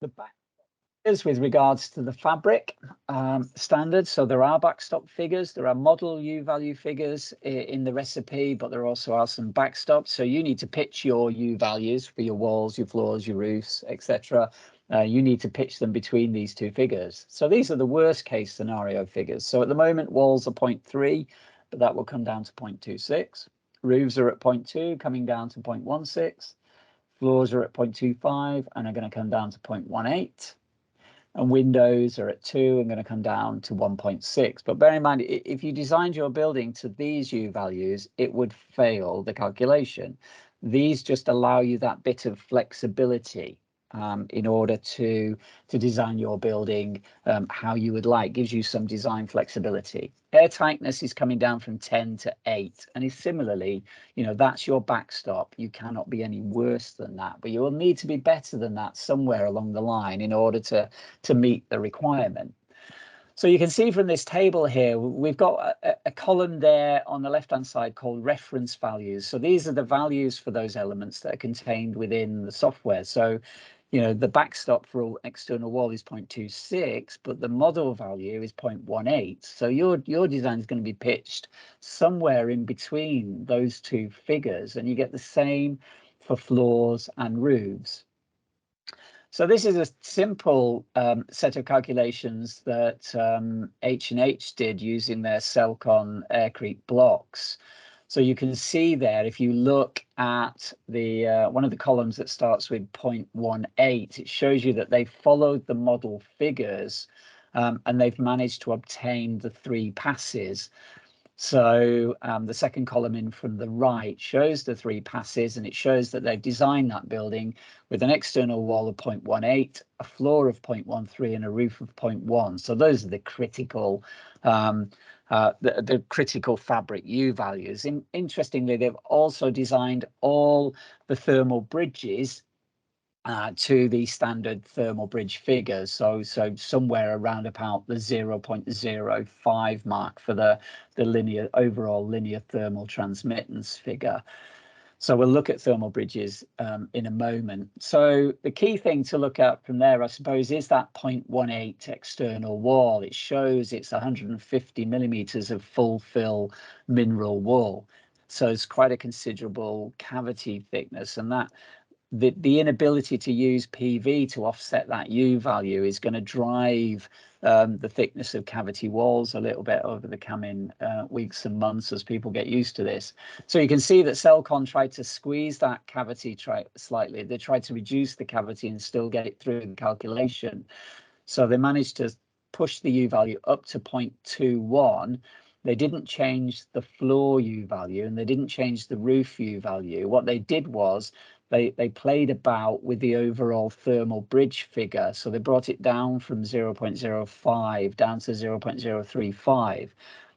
[SPEAKER 2] The back is with regards to the fabric standards. So there are backstop figures, there are model U-value figures in the recipe, but there also are some backstops. So you need to pitch your U-values for your walls, your floors, your roofs, etc. You need to pitch them between these 2 figures. So these are the worst case scenario figures. So at the moment, walls are 0.3, but that will come down to 0.26. Roofs are at 0.2, coming down to 0.16. Floors are at 0.25 and are going to come down to 0.18. And windows are at 2 and going to come down to 1.6. But bear in mind, if you designed your building to these U values, it would fail the calculation. These just allow you that bit of flexibility. in order to design your building how you would like. Gives you some design flexibility. Air tightness is coming down from 10 to 8, and is similarly, you know, that's your backstop. You cannot be any worse than that, but you will need to be better than that somewhere along the line in order to meet the requirement. So you can see from this table here, we've got a column there on the left-hand side called reference values. So these are the values for those elements that are contained within the software. So, you know, the backstop for all external wall is 0.26, but the model value is 0.18. So your design is going to be pitched somewhere in between those two figures, and you get the same for floors and roofs. So this is a simple set of calculations that H&H did using their Celcon aircrete blocks. So you can see there, if you look at the one of the columns that starts with 0.18, it shows you that they followed the model figures and they've managed to obtain the 3 passes. So the second column in from the right shows the 3 passes, and it shows that they've designed that building with an external wall of 0.18, a floor of 0.13, and a roof of 0.1. So those are the critical the critical fabric U values. Interestingly, they've also designed all the thermal bridges to the standard thermal bridge figures, so somewhere around about the 0.05 mark for the overall linear thermal transmittance figure. So we'll look at thermal bridges in a moment. So the key thing to look at from there, I suppose, is that 0.18 external wall. It shows it's 150 millimeters of full fill mineral wool. So it's quite a considerable cavity thickness, and that the inability to use PV to offset that U value is going to drive the thickness of cavity walls a little bit over the coming weeks and months as people get used to this. So you can see that Celcon tried to squeeze that cavity slightly. They tried to reduce the cavity and still get it through the calculation. So they managed to push the U value up to 0.21. They didn't change the floor U value, and they didn't change the roof U value. What they did was they played about with the overall thermal bridge figure. So they brought it down from 0.05 down to 0.035.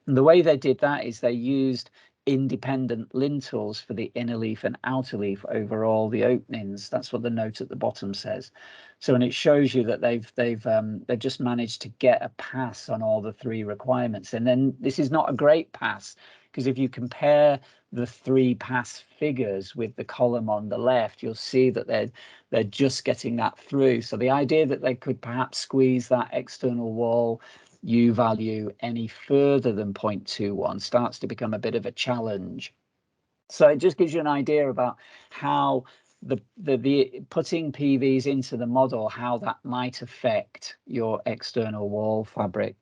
[SPEAKER 2] And the way they did that is they used independent lintels for the inner leaf and outer leaf over all the openings. That's what the note at the bottom says. So, and it shows you that they've just managed to get a pass on all the 3 requirements. And then this is not a great pass, because if you compare the 3 pass figures with the column on the left, you'll see that they're just getting that through. So the idea that they could perhaps squeeze that external wall U value any further than 0.21 starts to become a bit of a challenge. So it just gives you an idea about how the putting PVs into the model, how that might affect your external wall fabric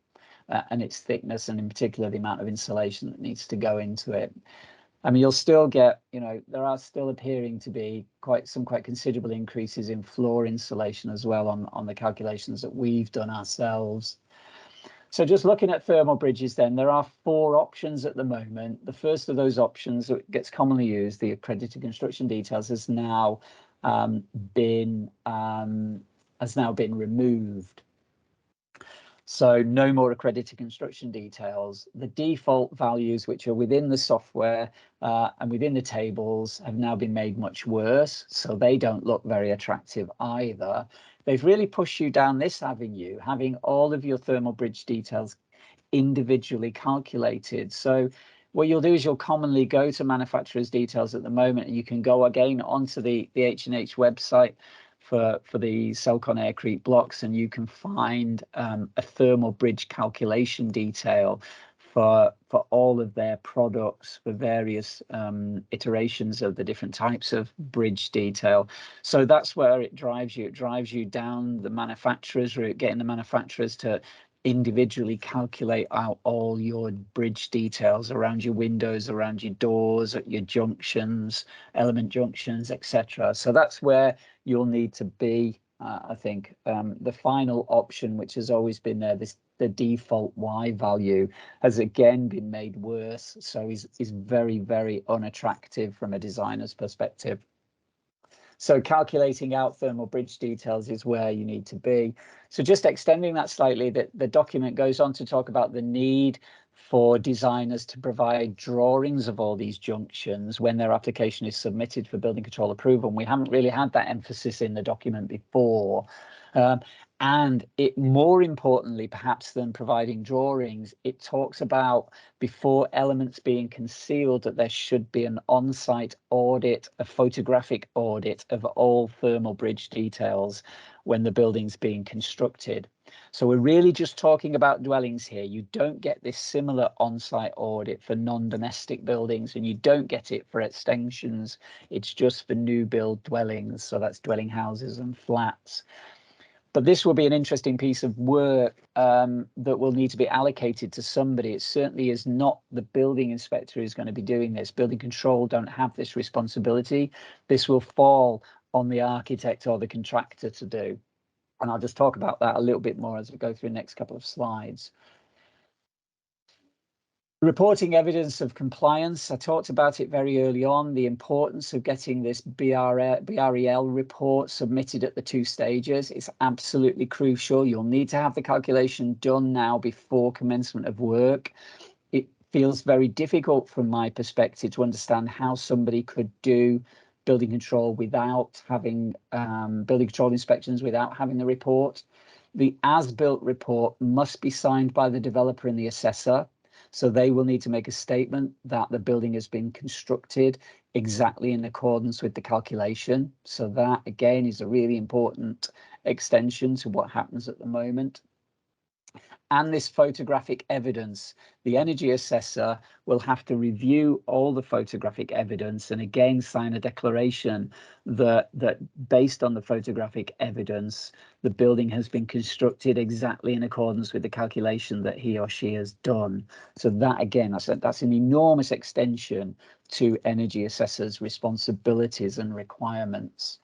[SPEAKER 2] and its thickness, and in particular the amount of insulation that needs to go into it. I mean, you'll still get, you know, there are still appearing to be quite considerable increases in floor insulation as well on the calculations that we've done ourselves. So just looking at thermal bridges then, there are 4 options at the moment. The first of those options that gets commonly used, the accredited construction details, has now been removed. So no more accredited construction details. The default values, which are within the software and within the tables, have now been made much worse. So they don't look very attractive either. They've really pushed you down this avenue, having all of your thermal bridge details individually calculated. So what you'll do is you'll commonly go to manufacturer's details at the moment, and you can go again onto the H&H website for the Celcon aircrete blocks, and you can find a thermal bridge calculation detail for all of their products for various iterations of the different types of bridge detail. So that's where it drives you. It drives you down the manufacturer's route, getting the manufacturers to individually calculate out all your bridge details around your windows, around your doors, at your junctions, element junctions, etc. So that's where you'll need to be. I think the final option, which has always been there, the default Y value, has again been made worse. So is very, very unattractive from a designer's perspective. So calculating out thermal bridge details is where you need to be. So just extending that slightly, the document goes on to talk about the need for designers to provide drawings of all these junctions when their application is submitted for building control approval. And we haven't really had that emphasis in the document before. And it, more importantly, perhaps than providing drawings, it talks about before elements being concealed that there should be an on-site audit, a photographic audit of all thermal bridge details when the building's being constructed. So we're really just talking about dwellings here. You don't get this similar on-site audit for non-domestic buildings, and you don't get it for extensions. It's just for new build dwellings. So that's dwelling houses and flats. But this will be an interesting piece of work that will need to be allocated to somebody. It certainly is not the building inspector who's going to be doing this. Building control don't have this responsibility. This will fall on the architect or the contractor to do. And I'll just talk about that a little bit more as we go through the next couple of slides. Reporting evidence of compliance. I talked about it very early on, the importance of getting this BREL report submitted at the 2 stages. It's absolutely crucial. You'll need to have the calculation done now before commencement of work. It feels very difficult from my perspective to understand how somebody could do building control without having building control inspections without having the report. The as-built report must be signed by the developer and the assessor. So they will need to make a statement that the building has been constructed exactly in accordance with the calculation. So that, again, is a really important extension to what happens at the moment. And this photographic evidence, the energy assessor will have to review all the photographic evidence and again sign a declaration that based on the photographic evidence, the building has been constructed exactly in accordance with the calculation that he or she has done. So that, again, that's an enormous extension to energy assessors' responsibilities and requirements.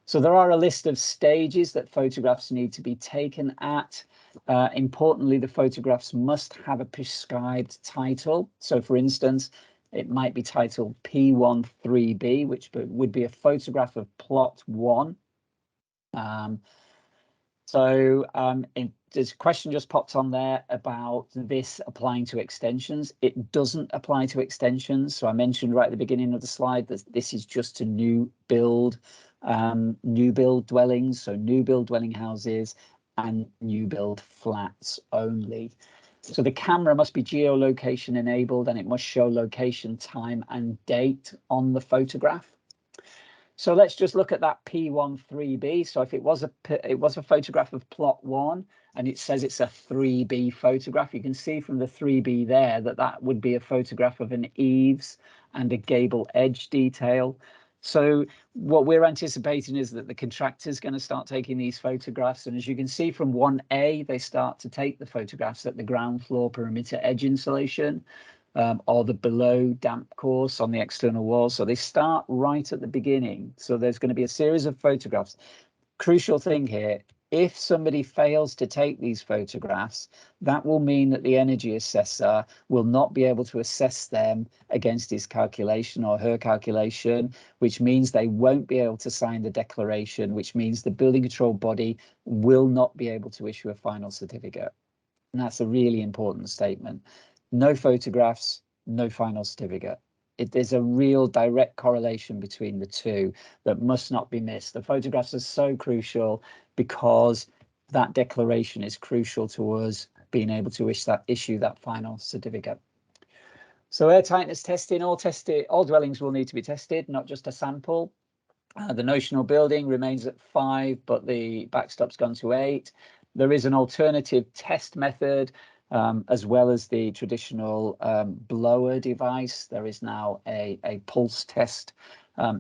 [SPEAKER 2] So there are a list of stages that photographs need to be taken at. Importantly, the photographs must have a prescribed title. So for instance, it might be titled P13B, which would be a photograph of plot 1. There's a question just popped on there about this applying to extensions. It doesn't apply to extensions. So I mentioned right at the beginning of the slide that this is just to new build dwellings, so new build dwelling houses and new build flats only. So the camera must be geolocation enabled and it must show location, time and date on the photograph. So let's just look at that P13B. So if it was a photograph of plot 1 and it says it's a 3B photograph, you can see from the 3B there that would be a photograph of an eaves and a gable edge detail. So what we're anticipating is that the contractor is going to start taking these photographs. And as you can see from 1A, they start to take the photographs at the ground floor perimeter edge insulation or the below damp course on the external wall. So they start right at the beginning. So there's going to be a series of photographs. Crucial thing here, if somebody fails to take these photographs, that will mean that the energy assessor will not be able to assess them against his calculation or her calculation, which means they won't be able to sign the declaration, which means the building control body will not be able to issue a final certificate. And that's a really important statement. No photographs, no final certificate. There's a real direct correlation between the two that must not be missed. The photographs are so crucial because that declaration is crucial to us being able to issue that final certificate. So air tightness testing, all dwellings will need to be tested, not just a sample. The notional building remains at 5, but the backstop's gone to 8. There is an alternative test method. As well as the traditional blower device, there is now a pulse test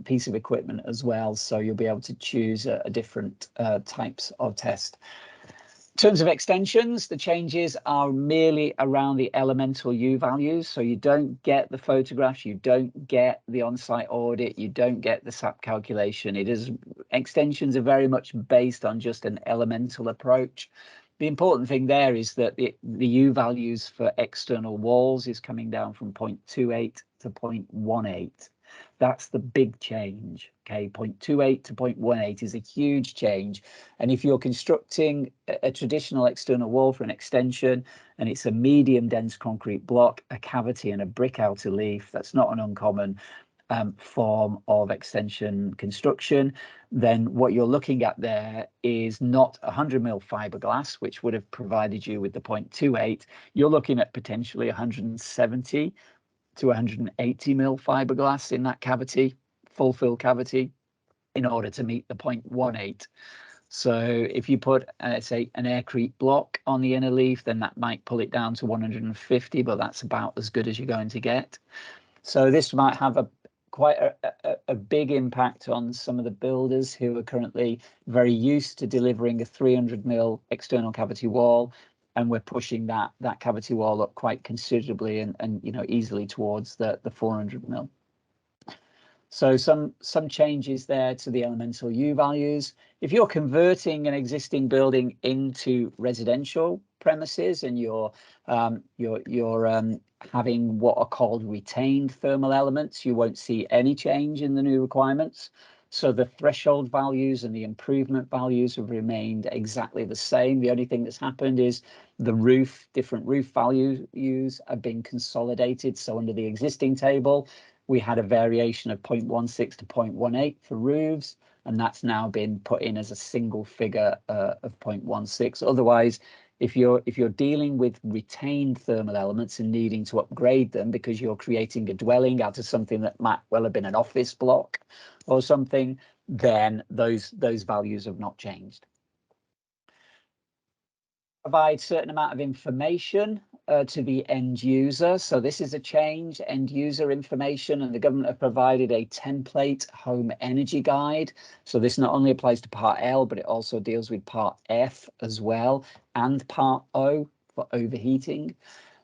[SPEAKER 2] piece of equipment as well. So you'll be able to choose a different types of test. In terms of extensions, the changes are merely around the elemental U values. So you don't get the photographs, you don't get the on-site audit, you don't get the SAP calculation. Extensions are very much based on just an elemental approach. The important thing there is that the U values for external walls is coming down from 0.28 to 0.18. That's the big change. Okay, 0.28 to 0.18 is a huge change. And if you're constructing a traditional external wall for an extension, and it's a medium dense concrete block, a cavity and a brick outer leaf, that's not an uncommon form of extension construction, then what you're looking at there is not 100mm fiberglass, which would have provided you with the 0.28. You're looking at potentially 170 to 180mm fiberglass in that cavity, full fill cavity, in order to meet the 0.18. So if you put, say, an aircrete block on the inner leaf, then that might pull it down to 150, but that's about as good as you're going to get. So this might have quite a big impact on some of the builders who are currently very used to delivering a 300mm external cavity wall, and we're pushing that cavity wall up quite considerably and you know, easily towards the 400mm. So some changes there to the elemental U values. If you're converting an existing building into residential premises and you're having what are called retained thermal elements, you won't see any change in the new requirements. So the threshold values and the improvement values have remained exactly the same. The only thing that's happened is the different roof values have been consolidated. So under the existing table, we had a variation of 0.16 to 0.18 for roofs, and that's now been put in as a single figure of 0.16. Otherwise, if you're dealing with retained thermal elements and needing to upgrade them because you're creating a dwelling out of something that might well have been an office block or something, then those values have not changed. Provide certain amount of information to the end user. So this is a change, end user information, and the government have provided a template home energy guide. So this not only applies to Part L, but it also deals with Part F as well, and Part O for overheating.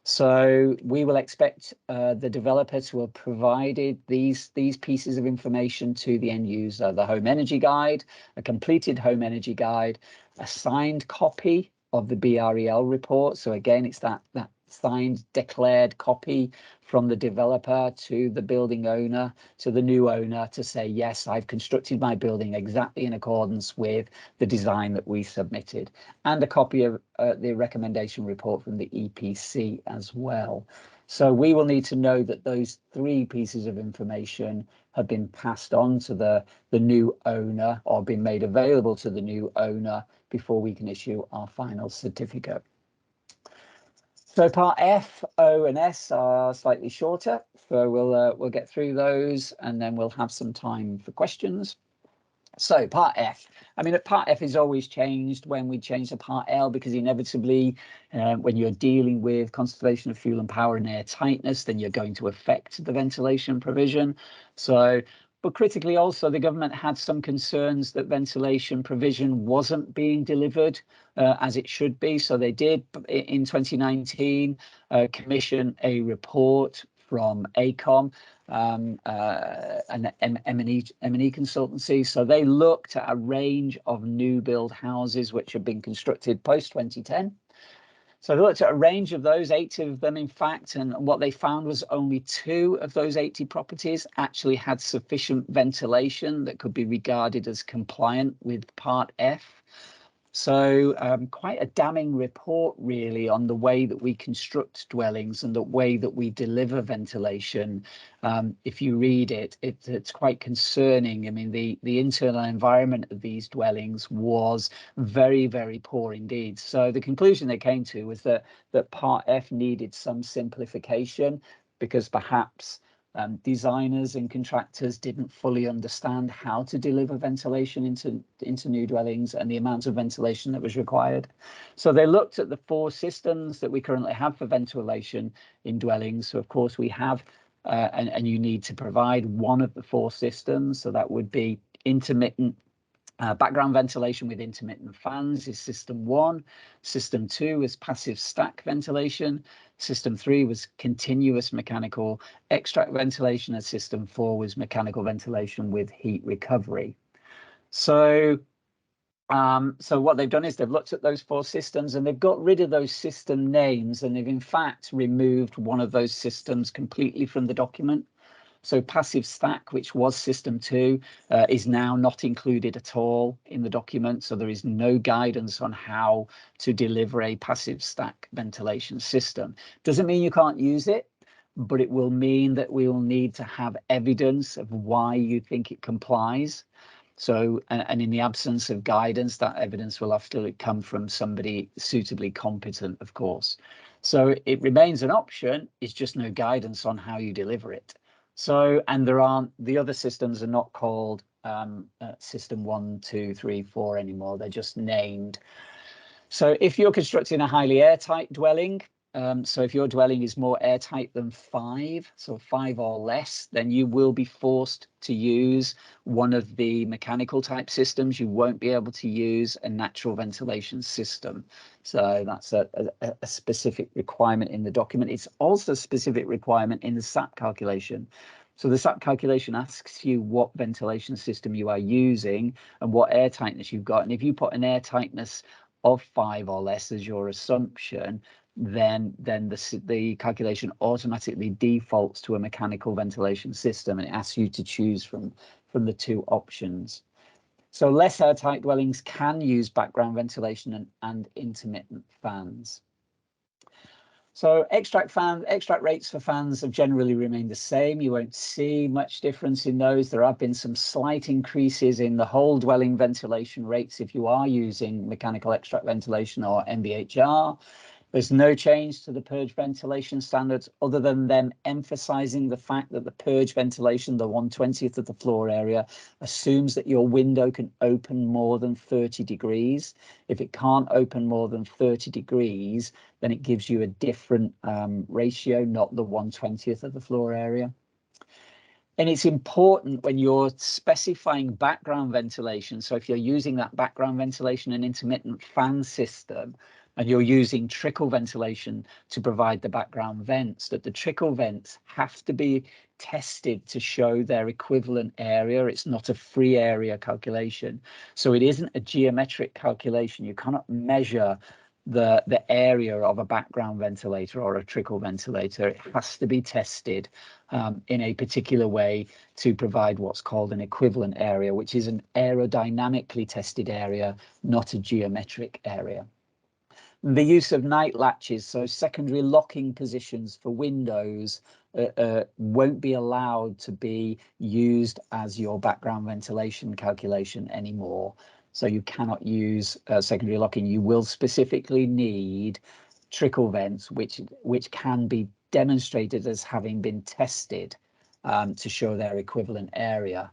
[SPEAKER 2] So we will expect the developer to have provided these pieces of information to the end user: the home energy guide, a completed home energy guide, a signed copy of the BREL report. So again, it's that signed, declared copy from the developer to the building owner, to the new owner, to say, yes, I've constructed my building exactly in accordance with the design that we submitted, and a copy of the recommendation report from the EPC as well. So we will need to know that those three pieces of information have been passed on to the new owner or been made available to the new owner before we can issue our final certificate. So Part F, O and S are slightly shorter, so we'll get through those and then we'll have some time for questions. So Part F, I mean, Part F is always changed when we change the Part L, because inevitably when you're dealing with conservation of fuel and power and air tightness, then you're going to affect the ventilation provision. So, but critically also, the government had some concerns that ventilation provision wasn't being delivered as it should be. So they did, in 2019, commission a report from AECOM, an M&E consultancy. So they looked at a range of new build houses which have been constructed post 2010. So they looked at a range of those, 80 of them in fact, and what they found was only 2 of those 80 properties actually had sufficient ventilation that could be regarded as compliant with Part F. So quite a damning report, really, on the way that we construct dwellings and the way that we deliver ventilation. If you read it, it's quite concerning. I mean, the internal environment of these dwellings was very, very poor indeed. So the conclusion they came to was that Part F needed some simplification, because perhaps designers and contractors didn't fully understand how to deliver ventilation into new dwellings and the amount of ventilation that was required. So they looked at the 4 systems that we currently have for ventilation in dwellings. So of course we have, and you need to provide one of the 4 systems. So that would be intermittent background ventilation with intermittent fans is system 1. System 2 is passive stack ventilation. System 3 was continuous mechanical extract ventilation, and system 4 was mechanical ventilation with heat recovery. So what they've done is they've looked at those 4 systems and they've got rid of those system names, and they've in fact removed one of those systems completely from the document. So passive stack, which was system 2, is now not included at all in the document. So there is no guidance on how to deliver a passive stack ventilation system. Doesn't mean you can't use it, but it will mean that we will need to have evidence of why you think it complies. So, and in the absence of guidance, that evidence will have to come from somebody suitably competent, of course. So it remains an option, it's just no guidance on how you deliver it. So, and the other systems are not called system 1, 2, 3, 4 anymore, they're just named. So if you're constructing a highly airtight dwelling, so if your dwelling is more airtight than 5, so 5 or less, then you will be forced to use one of the mechanical type systems. You won't be able to use a natural ventilation system. So that's a specific requirement in the document. It's also a specific requirement in the SAP calculation. So the SAP calculation asks you what ventilation system you are using and what air tightness you've got. And if you put an air tightness of 5 or less as your assumption, then the calculation automatically defaults to a mechanical ventilation system, and it asks you to choose from the 2 options. So less airtight dwellings can use background ventilation and intermittent fans. So extract rates for fans have generally remained the same. You won't see much difference in those. There have been some slight increases in the whole dwelling ventilation rates if you are using mechanical extract ventilation or MVHR. There's no change to the purge ventilation standards other than them emphasizing the fact that the purge ventilation, the 1/20th of the floor area, assumes that your window can open more than 30 degrees. If it can't open more than 30 degrees, then it gives you a different ratio, not the 1/20th of the floor area. And it's important when you're specifying background ventilation. So if you're using that background ventilation and intermittent fan system, and you're using trickle ventilation to provide the background vents, that the trickle vents have to be tested to show their equivalent area. It's not a free area calculation. So it isn't a geometric calculation. You cannot measure the area of a background ventilator or a trickle ventilator. It has to be tested in a particular way to provide what's called an equivalent area, which is an aerodynamically tested area, not a geometric area. The use of night latches, so secondary locking positions for windows, won't be allowed to be used as your background ventilation calculation anymore. So you cannot use secondary locking. You will specifically need trickle vents, which can be demonstrated as having been tested to show their equivalent area.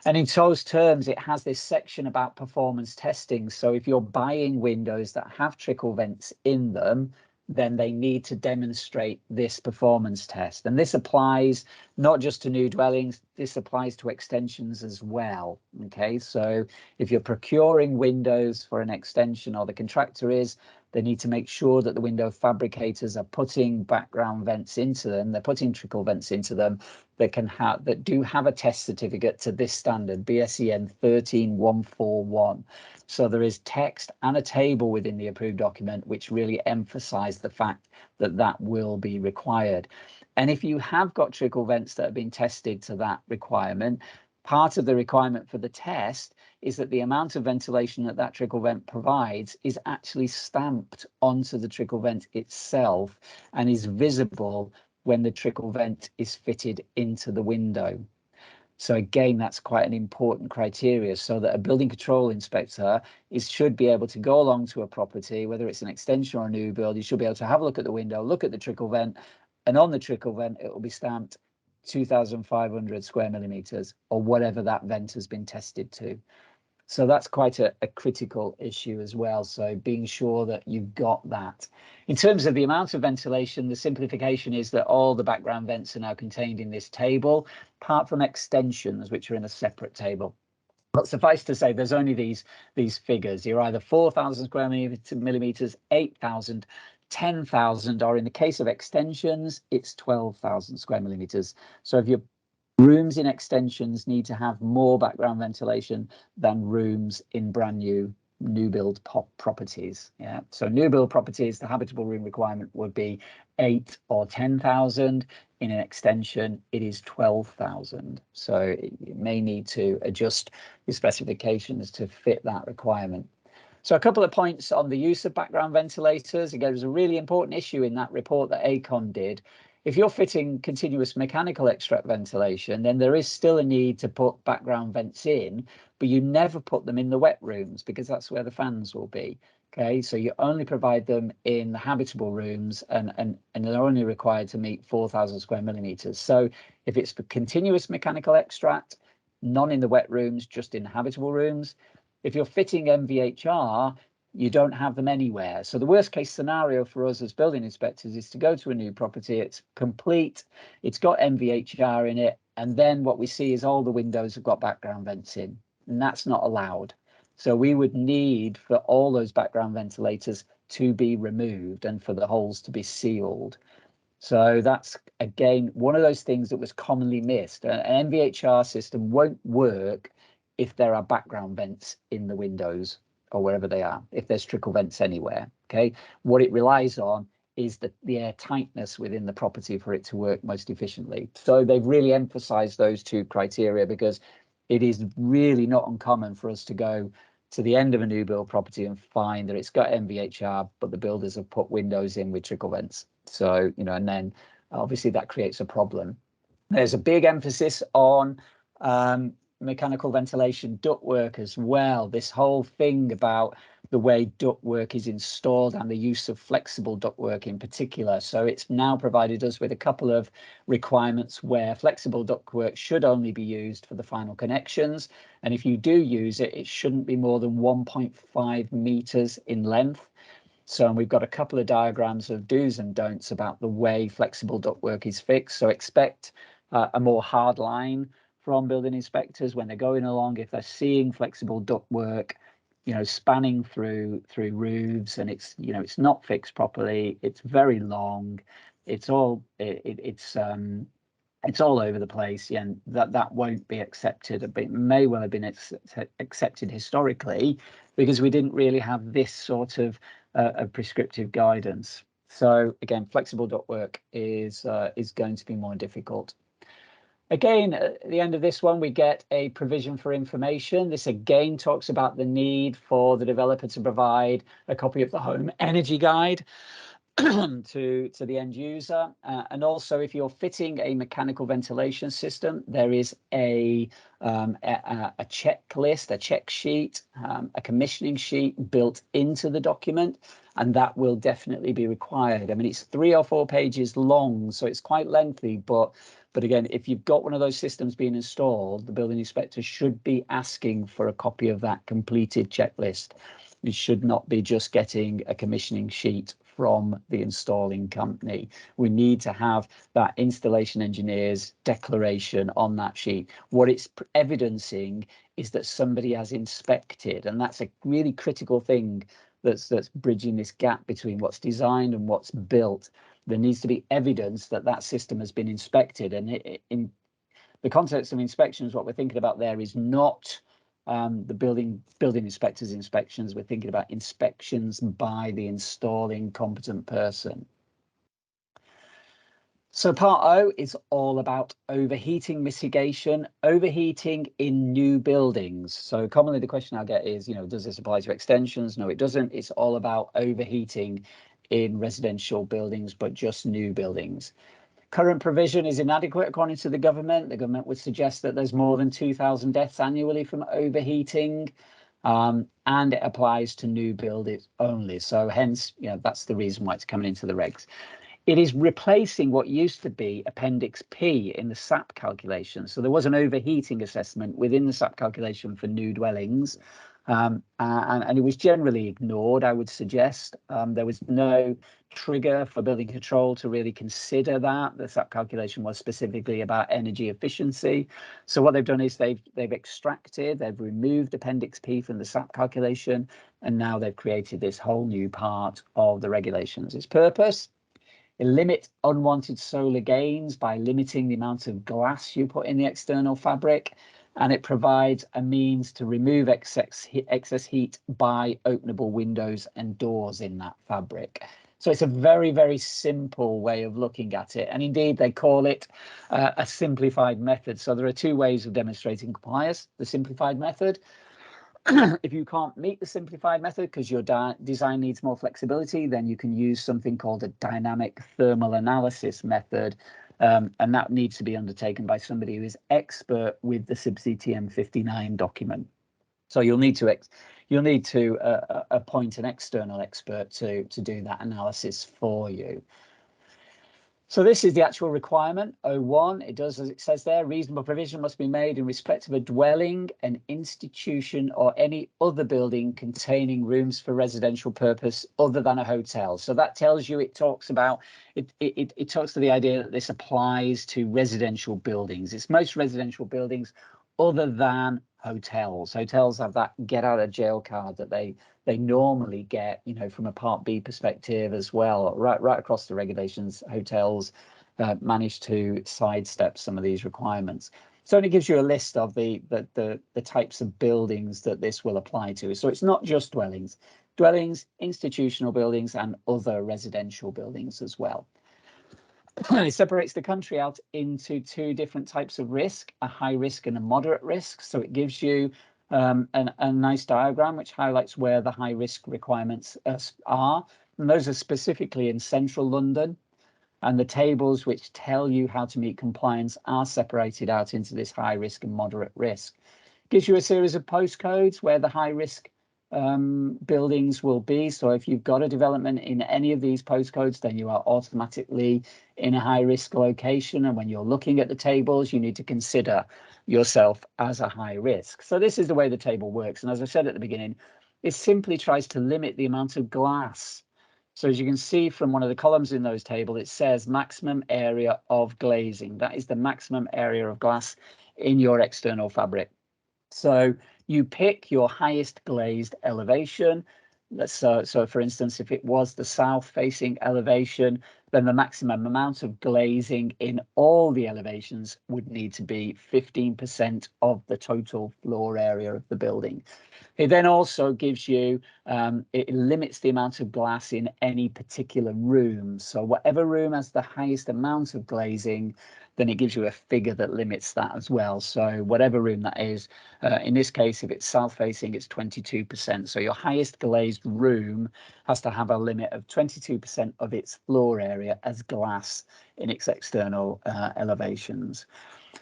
[SPEAKER 2] And in those terms, it has this section about performance testing. So if you're buying windows that have trickle vents in them, then they need to demonstrate this performance test. And this applies not just to new dwellings, this applies to extensions as well. Okay, so if you're procuring windows for an extension, or the contractor is, they need to make sure that the window fabricators are putting background vents into them, they're putting trickle vents into them that do have a test certificate to this standard, BSEN 13141. So there is text and a table within the approved document which really emphasize the fact that that will be required. And if you have got trickle vents that have been tested to that requirement, part of the requirement for the test is that the amount of ventilation that that trickle vent provides is actually stamped onto the trickle vent itself and is visible when the trickle vent is fitted into the window. So again, that's quite an important criteria, so that a building control inspector should be able to go along to a property, whether it's an extension or a new build, you should be able to have a look at the window, look at the trickle vent, and on the trickle vent, it will be stamped 2,500 square millimeters, or whatever that vent has been tested to. So that's quite a critical issue as well. So being sure that you've got that. In terms of the amount of ventilation, the simplification is that all the background vents are now contained in this table, apart from extensions, which are in a separate table. But suffice to say, there's only these figures. You're either 4,000 square millimeters, 8,000, 10,000, or in the case of extensions, it's 12,000 square millimeters. So if you're rooms in extensions need to have more background ventilation than rooms in brand new build properties. Yeah, so new build properties, the habitable room requirement would be 8 or 10,000. in an extension, it is 12,000. So you may need to adjust your specifications to fit that requirement. So a couple of points on the use of background ventilators. Again, it was a really important issue in that report that ACON did. If you're fitting continuous mechanical extract ventilation, then there is still a need to put background vents in, but you never put them in the wet rooms because that's where the fans will be. Okay, so you only provide them in the habitable rooms, and they're only required to meet 4,000 square millimeters. So if it's for continuous mechanical extract, none in the wet rooms, just in habitable rooms. If you're fitting MVHR, you don't have them anywhere. So the worst case scenario for us as building inspectors is to go to a new property, it's complete, it's got MVHR in it, and then what we see is all the windows have got background vents in, and that's not allowed. So we would need for all those background ventilators to be removed and for the holes to be sealed. So that's, again, one of those things that was commonly missed. An MVHR system won't work if there are background vents in the windows or wherever they are, if there's trickle vents anywhere. Okay, what it relies on is the air tightness within the property for it to work most efficiently. So they've really emphasized those two criteria, because it is really not uncommon for us to go to the end of a new build property and find that it's got MVHR, but the builders have put windows in with trickle vents. So, you know, and then obviously that creates a problem. There's a big emphasis on mechanical ventilation ductwork as well. This whole thing about the way ductwork is installed and the use of flexible ductwork in particular. So it's now provided us with a couple of requirements where flexible ductwork should only be used for the final connections. And if you do use it, it shouldn't be more than 1.5 meters in length. So we've got a couple of diagrams of do's and don'ts about the way flexible ductwork is fixed. So expect a more hard line from building inspectors when they're going along. If they're seeing flexible ductwork, you know, spanning through roofs, and it's, you know, it's not fixed properly, it's very long, it's all it's all over the place, yeah, and that won't be accepted. But it may well have been accepted historically because we didn't really have this sort of prescriptive guidance. So again, flexible ductwork is going to be more difficult. Again, at the end of this one, we get a provision for information. This again talks about the need for the developer to provide a copy of the home energy guide to the end user. And also, if you're fitting a mechanical ventilation system, there is a checklist, a check sheet, a commissioning sheet built into the document, and that will definitely be required. I mean, it's 3 or 4 pages long, so it's quite lengthy, but again, if you've got one of those systems being installed, the building inspector should be asking for a copy of that completed checklist. You should not be just getting a commissioning sheet from the installing company. We need to have that installation engineer's declaration on that sheet. What it's evidencing is that somebody has inspected, and that's a really critical thing that's bridging this gap between what's designed and what's built. There needs to be evidence that that system has been inspected, and in the context of inspections, what we're thinking about there is not the building inspector's inspections. We're thinking about inspections by the installing competent person. So part O is all about overheating mitigation, overheating in new buildings. So commonly the question I get is, you know, does this apply to extensions? No, it doesn't. It's all about overheating in residential buildings, but just new buildings. Current provision is inadequate according to the government. The government would suggest that there's more than 2,000 deaths annually from overheating, and it applies to new buildings only. So hence, you know, that's the reason why it's coming into the regs. It is replacing what used to be Appendix P in the SAP calculation. So there was an overheating assessment within the SAP calculation for new dwellings, and it was generally ignored, I would suggest. There was no trigger for building control to really consider that. The SAP calculation was specifically about energy efficiency. So what they've done is they've extracted, they've removed Appendix P from the SAP calculation, and now they've created this whole new part of the regulations. Its purpose: limit unwanted solar gains by limiting the amount of glass you put in the external fabric, and it provides a means to remove excess heat by openable windows and doors in that fabric. So it's a very, very simple way of looking at it. And indeed, they call it a simplified method. So there are two ways of demonstrating compliance. The simplified method, if you can't meet the simplified method because your design needs more flexibility, then you can use something called a dynamic thermal analysis method. And that needs to be undertaken by somebody who is expert with the subsea TM59 document. So you'll need to appoint an external expert to do that analysis for you. So this is the actual requirement, 01. It does as it says there, reasonable provision must be made in respect of a dwelling, an institution, or any other building containing rooms for residential purpose other than a hotel. So that tells you, it talks about, it talks to the idea that this applies to residential buildings. It's most residential buildings other than hotels. Hotels have that get out of jail card that they normally get, you know, from a Part B perspective as well. Right across the regulations, hotels manage to sidestep some of these requirements. So it gives you a list of the types of buildings that this will apply to. So it's not just dwellings, institutional buildings, and other residential buildings as well. It separates the country out into two different types of risk, a high risk and a moderate risk. So it gives you a nice diagram which highlights where the high risk requirements are. And those are specifically in central London. And the tables which tell you how to meet compliance are separated out into this high risk and moderate risk. It gives you a series of postcodes where the high risk buildings will be. So if you've got a development in any of these postcodes, then you are automatically in a high risk location. And when you're looking at the tables, you need to consider yourself as a high risk. So this is the way the table works. And as I said at the beginning, it simply tries to limit the amount of glass. So as you can see from one of the columns in those tables, it says maximum area of glazing. That is the maximum area of glass in your external fabric. So you pick your highest glazed elevation. So for instance, if it was the south facing elevation, then the maximum amount of glazing in all the elevations would need to be 15% of the total floor area of the building. It then also gives you, it limits the amount of glass in any particular room. So whatever room has the highest amount of glazing, then it gives you a figure that limits that as well. So whatever room that is, in this case, if it's south facing, it's 22%. So your highest glazed room has to have a limit of 22% of its floor area as glass in its external elevations.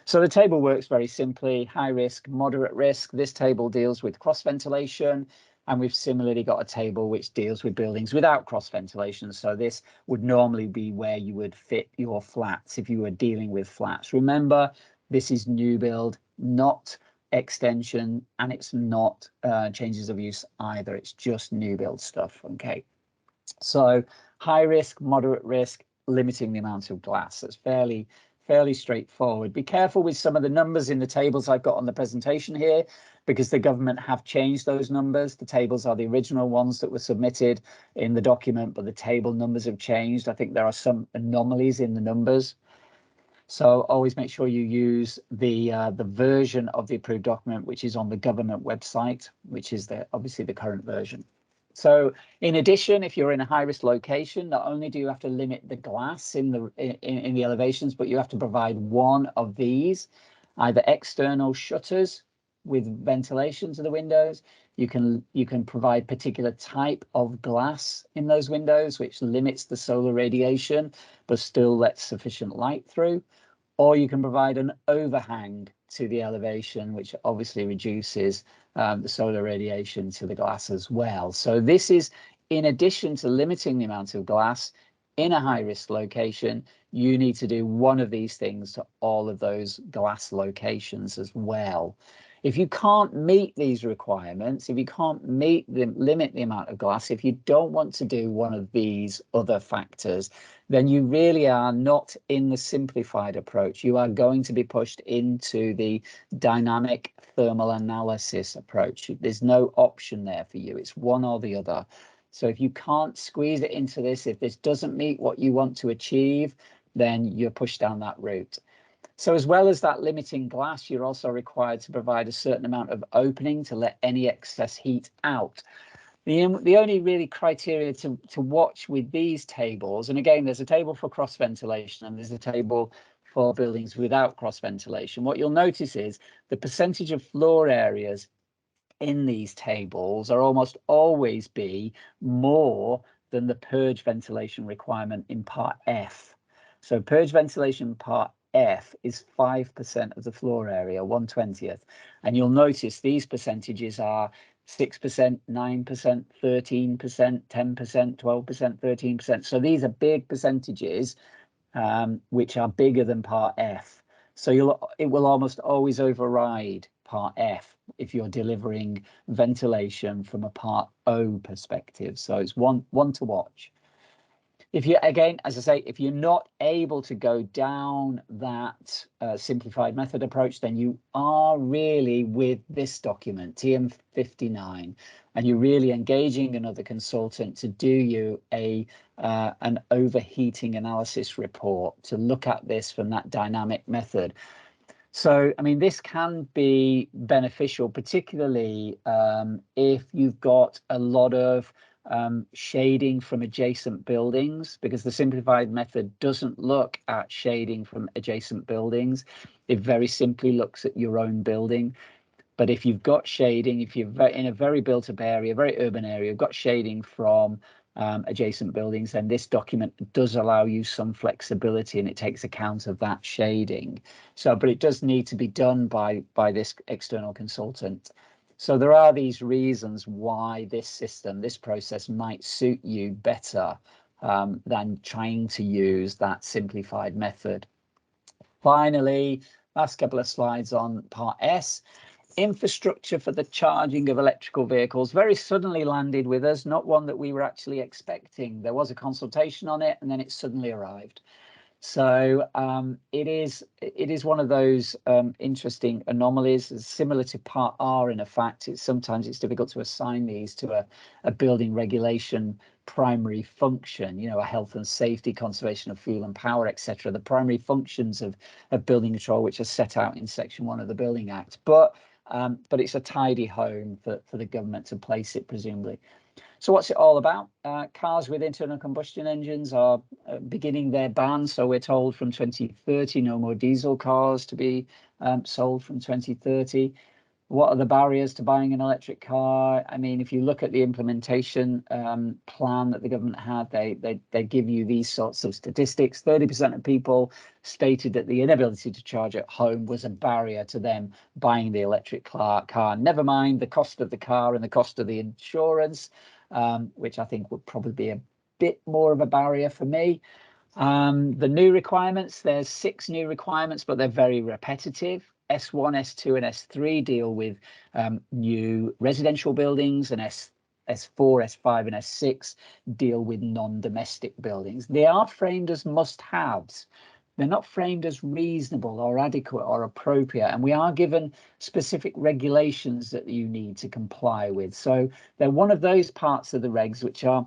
[SPEAKER 2] So the table works very simply: high risk, moderate risk. This table deals with cross ventilation, and we've similarly got a table which deals with buildings without cross ventilation. So this would normally be where you would fit your flats if you were dealing with flats. Remember, this is new build, not extension, and it's not changes of use either. It's just new build stuff. Okay, so high risk, moderate risk, limiting the amount of glass. That's fairly straightforward. Be careful with some of the numbers in the tables I've got on the presentation here, because the government have changed those numbers. The tables are the original ones that were submitted in the document, but the table numbers have changed. I think there are some anomalies in the numbers. So always make sure you use the version of the approved document, which is on the government website, which is obviously the current version. So in addition, if you're in a high-risk location, not only do you have to limit the glass in the elevations, but you have to provide one of these, either external shutters with ventilation to the windows. You can provide particular type of glass in those windows, which limits the solar radiation, but still lets sufficient light through. Or you can provide an overhang to the elevation, which obviously reduces the solar radiation to the glass as well. So this is, in addition to limiting the amount of glass in a high risk location, you need to do one of these things to all of those glass locations as well. If you can't meet these requirements, if you can't limit the amount of glass, if you don't want to do one of these other factors, then you really are not in the simplified approach. You are going to be pushed into the dynamic thermal analysis approach. There's no option there for you. It's one or the other. So if you can't squeeze it into this, if this doesn't meet what you want to achieve, then you're pushed down that route. So as well as that limiting glass, you're also required to provide a certain amount of opening to let any excess heat out. The only really criteria to watch with these tables, and again, there's a table for cross ventilation and there's a table for buildings without cross ventilation. What you'll notice is the percentage of floor areas in these tables are almost always be more than the purge ventilation requirement in part F. So purge ventilation part F is 5% of the floor area, 1/20th. And you'll notice these percentages are 6%, 9%, 13%, 10%, 12%, 13%. So these are big percentages, which are bigger than part F. So it will almost always override part F if you're delivering ventilation from a part O perspective. So it's one to watch. If you, again, as I say, if you're not able to go down that simplified method approach, then you are really with this document, TM59, and you're really engaging another consultant to do you an overheating analysis report to look at this from that dynamic method. So, I mean, this can be beneficial, particularly if you've got a lot of shading from adjacent buildings, because the simplified method doesn't look at shading from adjacent buildings. It very simply looks at your own building. But if you've got shading, if you're in a very built up area, very urban area, you've got shading from adjacent buildings, then this document does allow you some flexibility and it takes account of that shading. So, but it does need to be done by this external consultant. So there are these reasons why this system, this process might suit you better than trying to use that simplified method. Finally, last couple of slides on part S. Infrastructure for the charging of electrical vehicles very suddenly landed with us, not one that we were actually expecting. There was a consultation on it and then it suddenly arrived. So it is one of those interesting anomalies. It's similar to part R in effect. Sometimes it's difficult to assign these to a building regulation primary function, you know, a health and safety, conservation of fuel and power, etc. The primary functions of building control, which are set out in Section 1 of the Building Act. But it's a tidy home for the government to place it, presumably. So what's it all about? Cars with internal combustion engines are beginning their ban. So we're told from 2030, no more diesel cars to be sold from 2030. What are the barriers to buying an electric car? I mean, if you look at the implementation plan that the government had, they give you these sorts of statistics. 30% of people stated that the inability to charge at home was a barrier to them buying the electric car. Never mind the cost of the car and the cost of the insurance, which I think would probably be a bit more of a barrier for me. The new requirements, there's 6 new requirements, but they're very repetitive. S1, S2 and S3 deal with new residential buildings, and S4, S5 and S6 deal with non-domestic buildings. They are framed as must-haves. They're not framed as reasonable or adequate or appropriate, and we are given specific regulations that you need to comply with. So they're one of those parts of the regs which are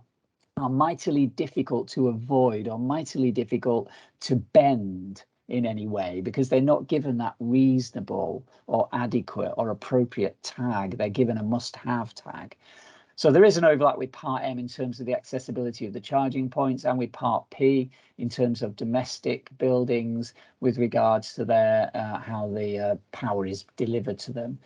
[SPEAKER 2] mightily difficult to avoid or mightily difficult to bend in any way, because they're not given that reasonable or adequate or appropriate tag. They're given a must-have tag. So there is an overlap with part M in terms of the accessibility of the charging points, and with part P in terms of domestic buildings with regards to their how the power is delivered to them.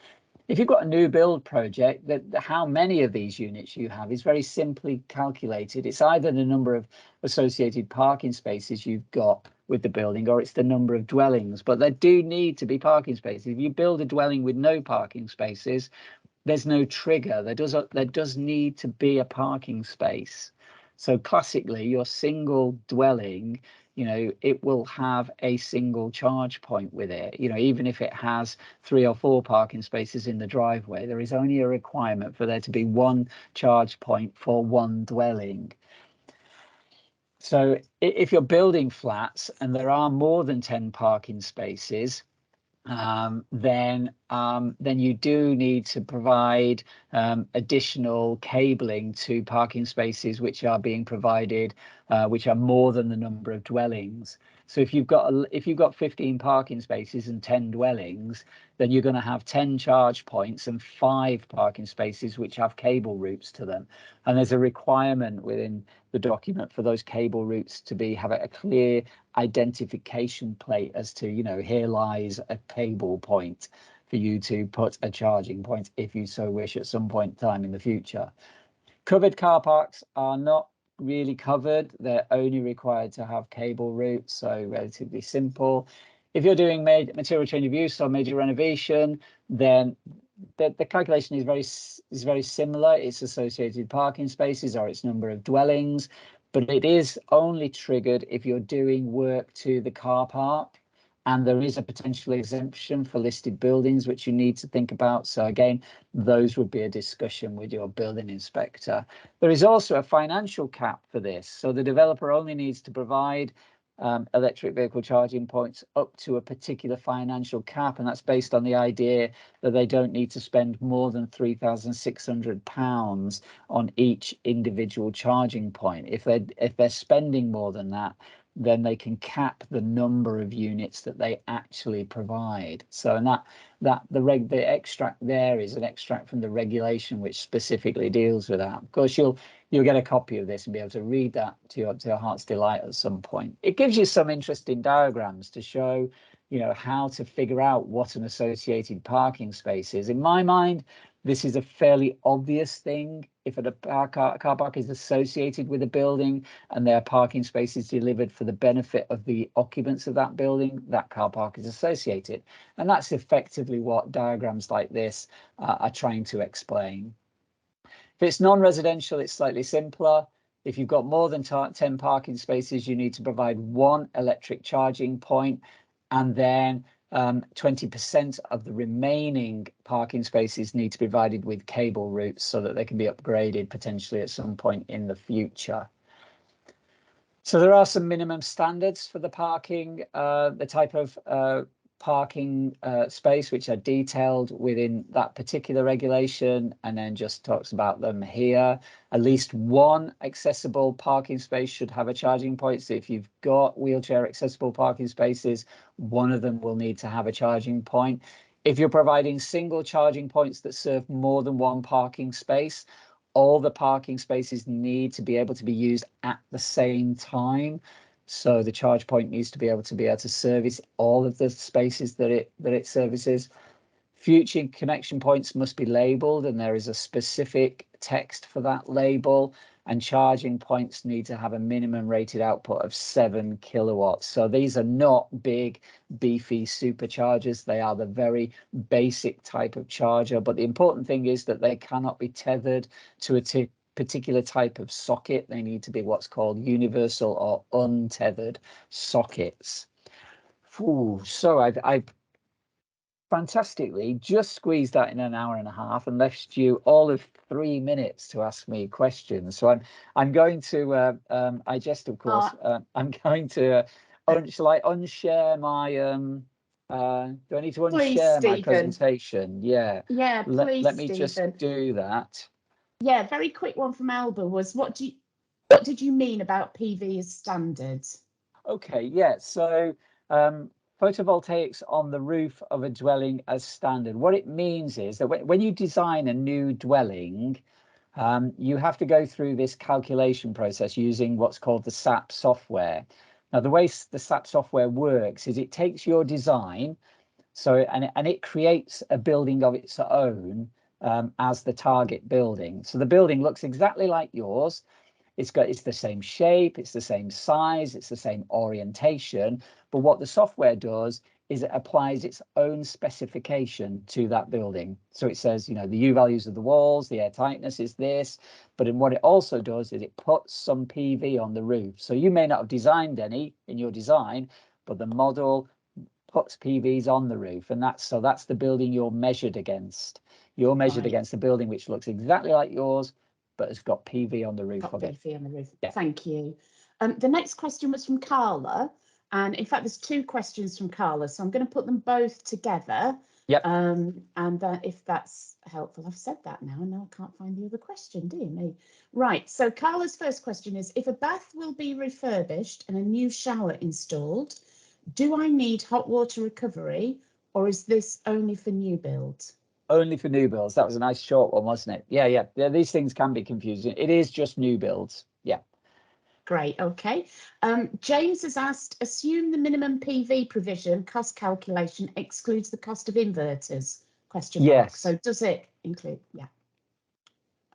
[SPEAKER 2] If you've got a new build project, how many of these units you have is very simply calculated. It's either the number of associated parking spaces you've got with the building, or it's the number of dwellings. But there do need to be parking spaces. If you build a dwelling with no parking spaces, there's no trigger. There does need to be a parking space. So classically, your single dwelling, you know, it will have a single charge point with it. You know, even if it has 3 or 4 parking spaces in the driveway, there is only a requirement for there to be one charge point for one dwelling. So if you're building flats and there are more than 10 parking spaces, then you do need to provide additional cabling to parking spaces which are being provided, which are more than the number of dwellings. So if you've got 15 parking spaces and 10 dwellings, then you're going to have 10 charge points and 5 parking spaces which have cable routes to them. And there's a requirement within the document for those cable routes to have a clear identification plate as to, you know, here lies a cable point for you to put a charging point if you so wish at some point in time in the future. Covered car parks are not really covered. They're only required to have cable routes, so relatively simple. If you're doing material change of use or major renovation, then the calculation is very similar. It's associated parking spaces or its number of dwellings, but it is only triggered if you're doing work to the car park. And there is a potential exemption for listed buildings, which you need to think about. So again, those would be a discussion with your building inspector. There is also a financial cap for this. So the developer only needs to provide electric vehicle charging points up to a particular financial cap. And that's based on the idea that they don't need to spend more than £3,600 on each individual charging point. If they're spending more than that, then they can cap the number of units that they actually provide. So, and the extract there is an extract from the regulation which specifically deals with that. Of course, you'll get a copy of this and be able to read that to your heart's delight at some point. It gives you some interesting diagrams to show, you know, how to figure out what an associated parking space is. In my mind, this is a fairly obvious thing. If a car park is associated with a building and there are parking spaces delivered for the benefit of the occupants of that building, that car park is associated. And that's effectively what diagrams like this are trying to explain. If it's non-residential, it's slightly simpler. If you've got more than 10 parking spaces, you need to provide 1 electric charging point, and then 20% of the remaining parking spaces need to be provided with cable routes so that they can be upgraded potentially at some point in the future. So there are some minimum standards for the parking, the type of parking space, which are detailed within that particular regulation, and then just talks about them here. At least 1 accessible parking space should have a charging point. So if you've got wheelchair accessible parking spaces, 1 of them will need to have a charging point. If you're providing single charging points that serve more than 1 parking space, all the parking spaces need to be able to be used at the same time. So the charge point needs to be able to service all of the spaces that it services. Future connection points must be labeled, and there is a specific text for that label. And charging points need to have a minimum rated output of 7 kilowatts. So these are not big, beefy superchargers. They are the very basic type of charger. But the important thing is that they cannot be tethered to a particular type of socket. They need to be what's called universal or untethered sockets. Ooh, so I've fantastically just squeezed that in an hour and a half and left you all of 3 minutes to ask me questions. So I'm going to I just, of course, I'm going to shall I unshare my do I need to unshare my presentation? Yeah,
[SPEAKER 1] please,
[SPEAKER 2] let me
[SPEAKER 1] Stephen.
[SPEAKER 2] just do that.
[SPEAKER 1] Yeah, very quick one from Alba was what did you mean about PV as standard?
[SPEAKER 2] Okay, yeah, so photovoltaics on the roof of a dwelling as standard. What it means is that when you design a new dwelling, you have to go through this calculation process using what's called the SAP software. Now, the way the SAP software works is it takes your design, and it creates a building of its own as the target building. So the building looks exactly like yours. It's the same shape, it's the same size, it's the same orientation, but what the software does is it applies its own specification to that building. So it says, you know, the U values of the walls, the air tightness is this, but in what it also does is it puts some PV on the roof. So you may not have designed any in your design, but the model puts PVs on the roof, and that's the building you're measured against. You're measured against the building which looks exactly like yours, but it's got PV on the roof of it.
[SPEAKER 1] PV on the roof.
[SPEAKER 2] Yeah.
[SPEAKER 1] Thank you. The next question was from Carla, and in fact, there's 2 questions from Carla, so I'm going to put them both together.
[SPEAKER 2] Yep.
[SPEAKER 1] And that, if that's helpful, I've said that now, and now I can't find the other question, dear me. Right, so Carla's first question is, if a bath will be refurbished and a new shower installed, do I need hot water recovery, or is this only for new builds?
[SPEAKER 2] Only for new builds. That was a nice short one, wasn't it? Yeah. These things can be confusing. It is just new builds. Yeah.
[SPEAKER 1] Great, okay. James has asked, assume the minimum PV provision cost calculation excludes the cost of inverters, question mark.
[SPEAKER 2] Yes.
[SPEAKER 1] So does it include, yeah.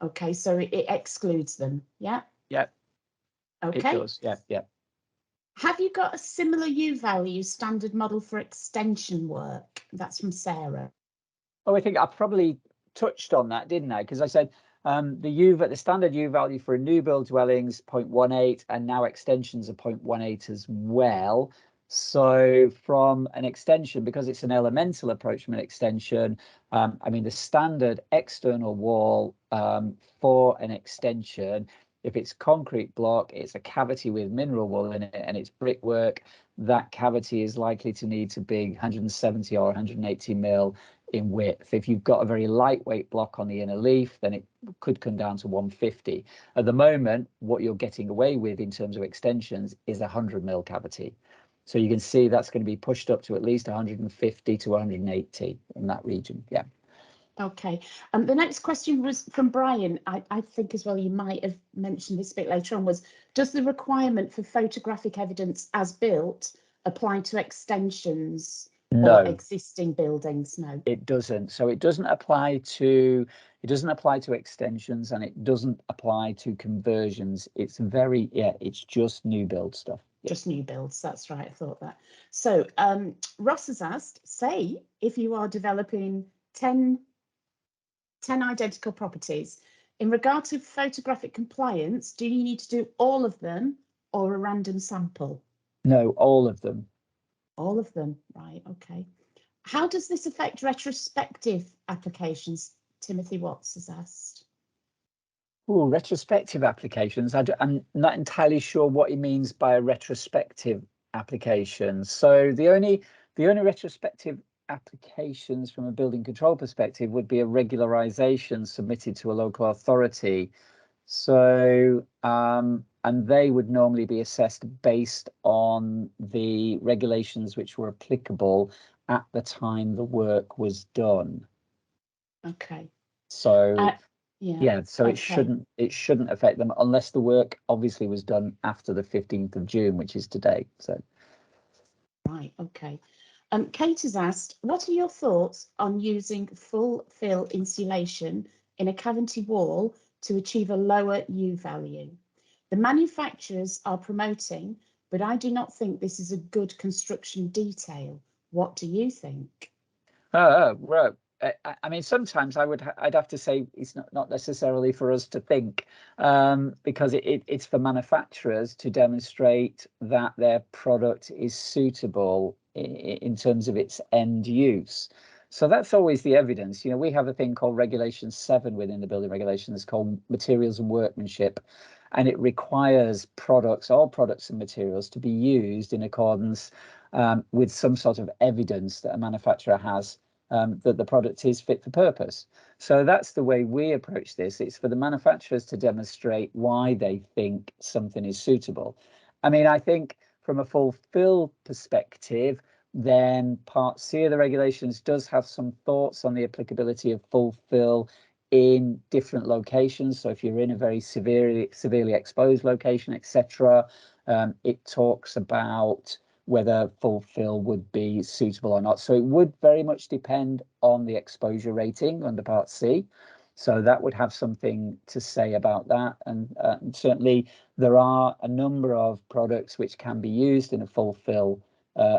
[SPEAKER 1] Okay, so it excludes them, yeah?
[SPEAKER 2] Yeah.
[SPEAKER 1] Okay.
[SPEAKER 2] It does, yeah.
[SPEAKER 1] Have you got a similar U value standard model for extension work? That's from Sarah.
[SPEAKER 2] Oh, I think I probably touched on that, didn't I? Because I said the standard U value for a new build dwellings 0.18, and now extensions are 0.18 as well. So from an extension, because it's an elemental approach from an extension, I mean the standard external wall for an extension, if it's concrete block, it's a cavity with mineral wool in it, and it's brickwork, that cavity is likely to need to be 170 or 180 mil in width. If you've got a very lightweight block on the inner leaf, then it could come down to 150. At the moment, what you're getting away with in terms of extensions is a 100 mil cavity. So you can see that's going to be pushed up to at least 150 to 180 in that region. Yeah.
[SPEAKER 1] Okay. The next question was from Brian. I think as well, you might have mentioned this a bit later on, was, does the requirement for photographic evidence as built apply to extensions or existing buildings? No,
[SPEAKER 2] it doesn't. So it doesn't apply to extensions, and it doesn't apply to conversions. It's it's just new build stuff.
[SPEAKER 1] Just new builds, that's right, I thought that. So Ross has asked, say if you are developing 10 identical properties, in regard to photographic compliance, do you need to do all of them or a random sample?
[SPEAKER 2] No, all of them.
[SPEAKER 1] All of them, right, okay. How does this affect retrospective applications? Timothy Watts has asked.
[SPEAKER 2] Oh, retrospective applications. I'm not entirely sure what he means by a retrospective application. So the only retrospective applications from a building control perspective would be a regularization submitted to a local authority. So and they would normally be assessed based on the regulations which were applicable at the time the work was done.
[SPEAKER 1] Okay.
[SPEAKER 2] So
[SPEAKER 1] yeah,
[SPEAKER 2] so
[SPEAKER 1] okay.
[SPEAKER 2] it shouldn't affect them unless the work obviously was done after the 15th of June, which is today. So
[SPEAKER 1] right, okay. Kate has asked, what are your thoughts on using full fill insulation in a cavity wall to achieve a lower U value? The manufacturers are promoting, but I do not think this is a good construction detail. What do you think?
[SPEAKER 2] right. I mean, sometimes I'd have to say it's not necessarily for us to think, because it's for manufacturers to demonstrate that their product is suitable in terms of its end use. So that's always the evidence. You know, we have a thing called Regulation 7 within the building regulations called Materials and Workmanship, and it requires all products and materials to be used in accordance with some sort of evidence that a manufacturer has that the product is fit for purpose. So that's the way we approach this. It's for the manufacturers to demonstrate why they think something is suitable. I mean, I think from a fulfill perspective, then Part C of the regulations does have some thoughts on the applicability of fulfill in different locations. So if you're in a very severely exposed location, etc., it talks about whether fulfill would be suitable or not. So it would very much depend on the exposure rating under Part C. So that would have something to say about that. And certainly there are a number of products which can be used in a fulfill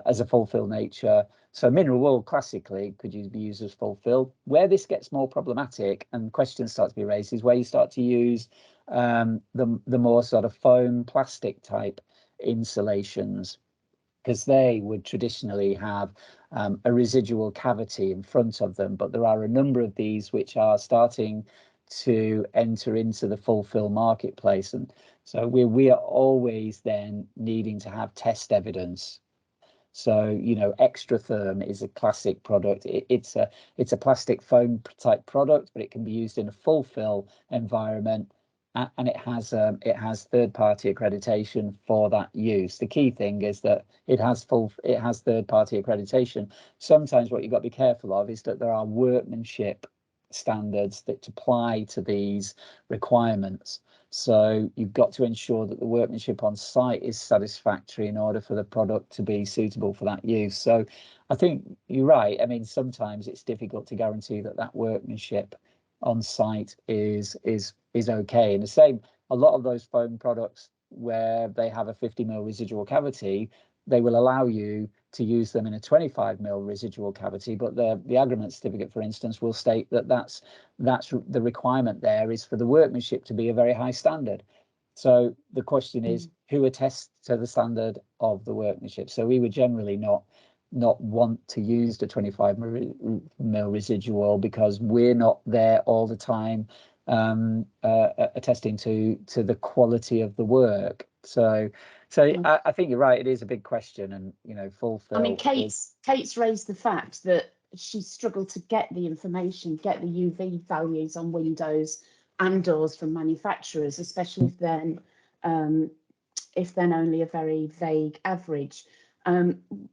[SPEAKER 2] as a fulfill nature. So mineral wool classically could be used as fulfill. Where this gets more problematic and questions start to be raised is where you start to use the more sort of foam plastic type insulations, because they would traditionally have a residual cavity in front of them. But there are a number of these which are starting to enter into the fulfill marketplace. And so we are always then needing to have test evidence So, you know, Extra Therm is a classic product. It's a plastic foam type product, but it can be used in a full fill environment, and it has third-party accreditation for that use. The key thing is that it has third-party accreditation. Sometimes what you've got to be careful of is that there are workmanship standards that apply to these requirements. So you've got to ensure that the workmanship on site is satisfactory in order for the product to be suitable for that use. So I think you're right. I mean, sometimes it's difficult to guarantee that that workmanship on site is okay. And the same, a lot of those foam products where they have a 50 mil residual cavity, they will allow you to use them in a 25 mil residual cavity, but the agreement certificate, for instance, will state that that's the requirement there is for the workmanship to be a very high standard. So the question is, who attests to the standard of the workmanship? So we would generally not want to use the 25 mil residual because we're not there all the time attesting to the quality of the work. So I think you're right. It is a big question, and you know, fulfill.
[SPEAKER 1] I mean, Kate's raised the fact that she struggled to get the information, get the UV values on windows and doors from manufacturers, especially if then only a very vague average.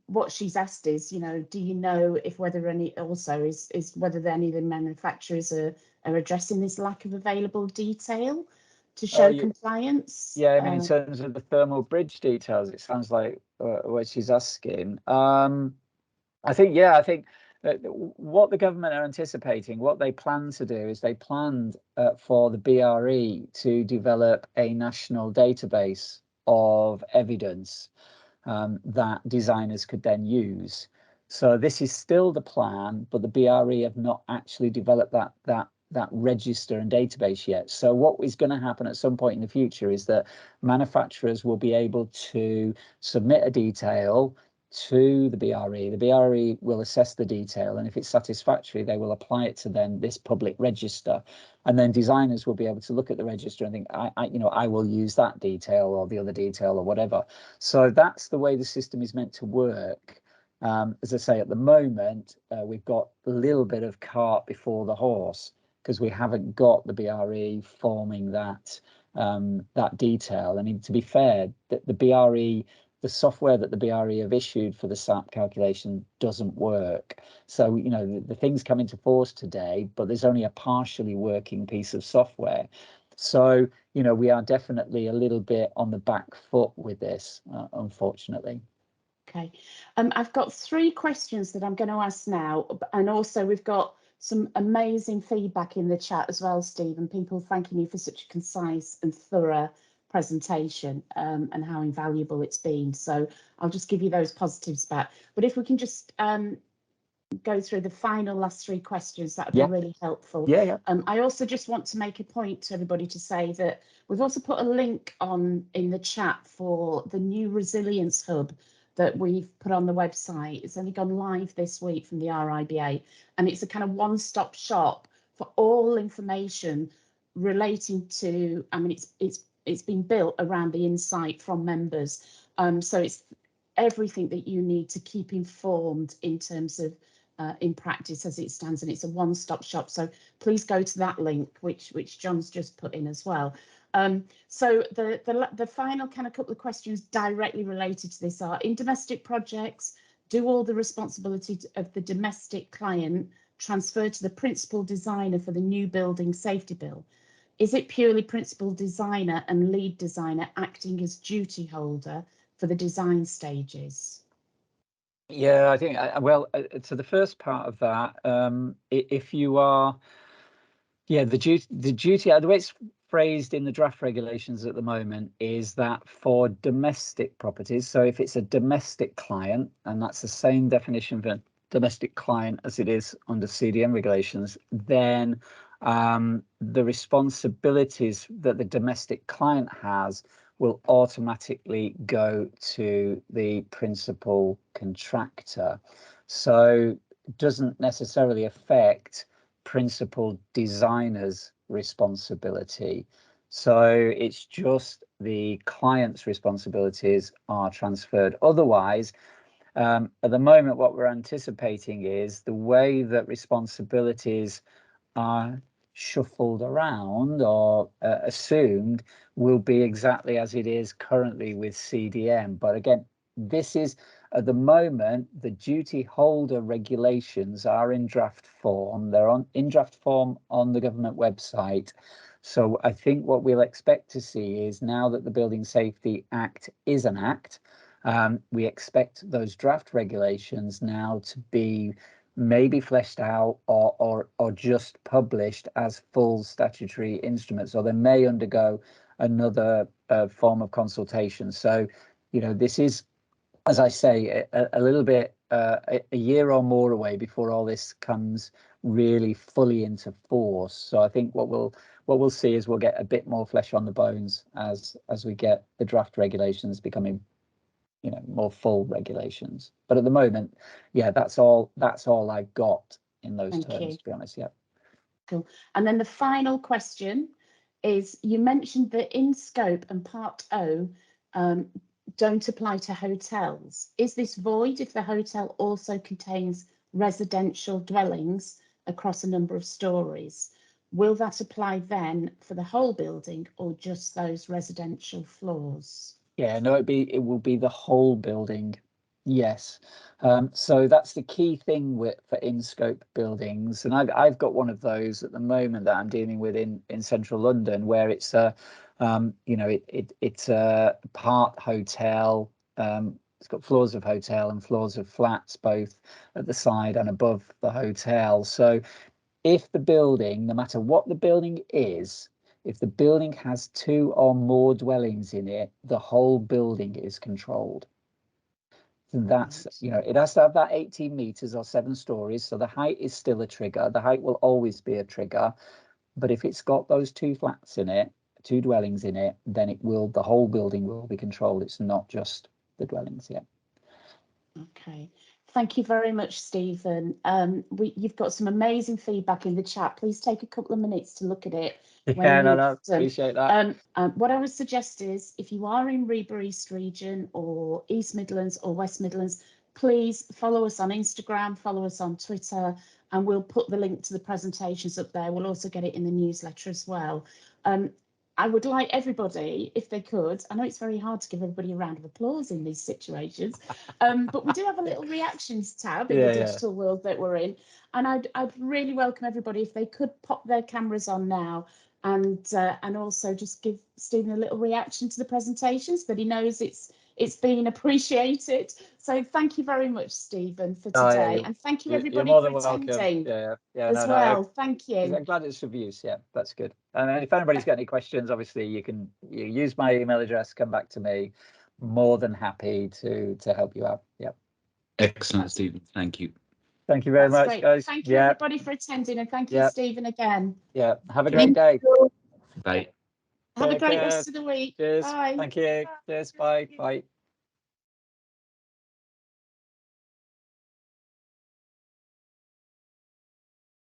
[SPEAKER 1] What she's asked is, you know, do you know if whether any also is whether any of the manufacturers are addressing this lack of available detail to show compliance?
[SPEAKER 2] Yeah, I mean, in terms of the thermal bridge details, it sounds like what she's asking. I think that what the government are anticipating, what they plan to do is they planned for the BRE to develop a national database of evidence that designers could then use. So this is still the plan, but the BRE have not actually developed that register and database yet. So what is going to happen at some point in the future is that manufacturers will be able to submit a detail to the BRE. The BRE will assess the detail, and if it's satisfactory, they will apply it to then this public register. And then designers will be able to look at the register and think, I will use that detail or the other detail or whatever. So that's the way the system is meant to work. As I say, at the moment, we've got a little bit of cart before the horse because we haven't got the BRE forming that detail. I mean, to be fair, the BRE, the software that the BRE have issued for the SAP calculation doesn't work. So, you know, the things come into force today, but there's only a partially working piece of software. So, you know, we are definitely a little bit on the back foot with this, unfortunately.
[SPEAKER 1] Okay, I've got 3 questions that I'm going to ask now, and also we've got some amazing feedback in the chat as well, Steve, and people thanking you for such a concise and thorough presentation and how invaluable it's been. So I'll just give you those positives back. But if we can just go through the final last 3 questions, that would be really helpful.
[SPEAKER 2] Yeah.
[SPEAKER 1] I also just want to make a point to everybody to say that we've also put a link in the chat for the new resilience hub that we've put on the website. It's only gone live this week from the RIBA, and it's a kind of one-stop shop for all information relating to, I mean, it's been built around the insight from members. So it's everything that you need to keep informed in terms of in practice as it stands, and it's a one-stop shop. So please go to that link, which John's just put in as well. So the final kind of couple of questions directly related to this are: in domestic projects, do all the responsibility of the domestic client transfer to the principal designer for the new building safety bill? Is it purely principal designer and lead designer acting as duty holder for the design stages?
[SPEAKER 2] Yeah, I think, well, to the first part of that, if you are, the duty, the way it's phrased in the draft regulations at the moment is that for domestic properties, so if it's a domestic client, and that's the same definition for domestic client as it is under CDM regulations, then the responsibilities that the domestic client has will automatically go to the principal contractor. So it doesn't necessarily affect principal designer's responsibility. So it's just the client's responsibilities are transferred. Otherwise, At the moment, what we're anticipating is the way that responsibilities are shuffled around or assumed will be exactly as it is currently with CDM. But again, this is at the moment, the duty holder regulations are in draft form. They're in draft form on the government website. So I think what we'll expect to see is, now that the Building Safety Act is an act, we expect those draft regulations now to be maybe fleshed out or just published as full statutory instruments, or they may undergo another form of consultation. So, you know, this is, as I say, a little bit a year or more away before all this comes really fully into force. So I think what we'll see is we'll get a bit more flesh on the bones as we get the draft regulations becoming, you know, more full regulations. But at the moment, yeah, that's all I've got in those terms, to be honest. Yeah.
[SPEAKER 1] Cool. And then the final question is, you mentioned that in scope and part O don't apply to hotels. Is this void if the hotel also contains residential dwellings across a number of stories? Will that apply then for the whole building or just those residential floors?
[SPEAKER 2] Yeah, no, it will be the whole building. Yes. So that's the key thing for in-scope buildings, and I've got one of those at the moment that I'm dealing with in central London, where it's a you know, it's a part hotel. It's got floors of hotel and floors of flats, both at the side and above the hotel. So if the building, no matter what the building is, if the building has 2 or more dwellings in it, the whole building is controlled. So that's, you know, it has to have that 18 meters or 7 stories. So the height is still a trigger. The height will always be a trigger. But if it's got those 2 flats in it, 2 dwellings in it, then the whole building will be controlled. It's not just the dwellings yet.
[SPEAKER 1] Okay. Thank you very much, Stephen. You've got some amazing feedback in the chat. Please take a couple of minutes to look at it.
[SPEAKER 2] Yeah, no, appreciate that.
[SPEAKER 1] What I would suggest is, if you are in RIBA East Region or East Midlands or West Midlands, please follow us on Instagram, follow us on Twitter, and we'll put the link to the presentations up there. We'll also get it in the newsletter as well. I would like everybody, if they could, I know it's very hard to give everybody a round of applause in these situations, but we do have a little reactions tab in the digital world that we're in. And I'd really welcome everybody if they could pop their cameras on now and also just give Stephen a little reaction to the presentations, that he knows it's been appreciated. So thank you very much, Stephen, for today. And thank you everybody for attending as well. Thank you.
[SPEAKER 2] I'm glad it's of use. Yeah, that's good. And if anybody's got any questions, obviously you use my email address, come back to me. More than happy to help you out. Yeah.
[SPEAKER 3] Excellent, Stephen. Thank you.
[SPEAKER 2] Thank you very much, guys.
[SPEAKER 1] Thank you everybody for attending, and thank you, Stephen, again.
[SPEAKER 2] Yeah. Have a great day.
[SPEAKER 3] Bye.
[SPEAKER 1] Have a great rest of the week.
[SPEAKER 2] Cheers.
[SPEAKER 1] Bye.
[SPEAKER 2] Thank you. Cheers. Bye. Bye.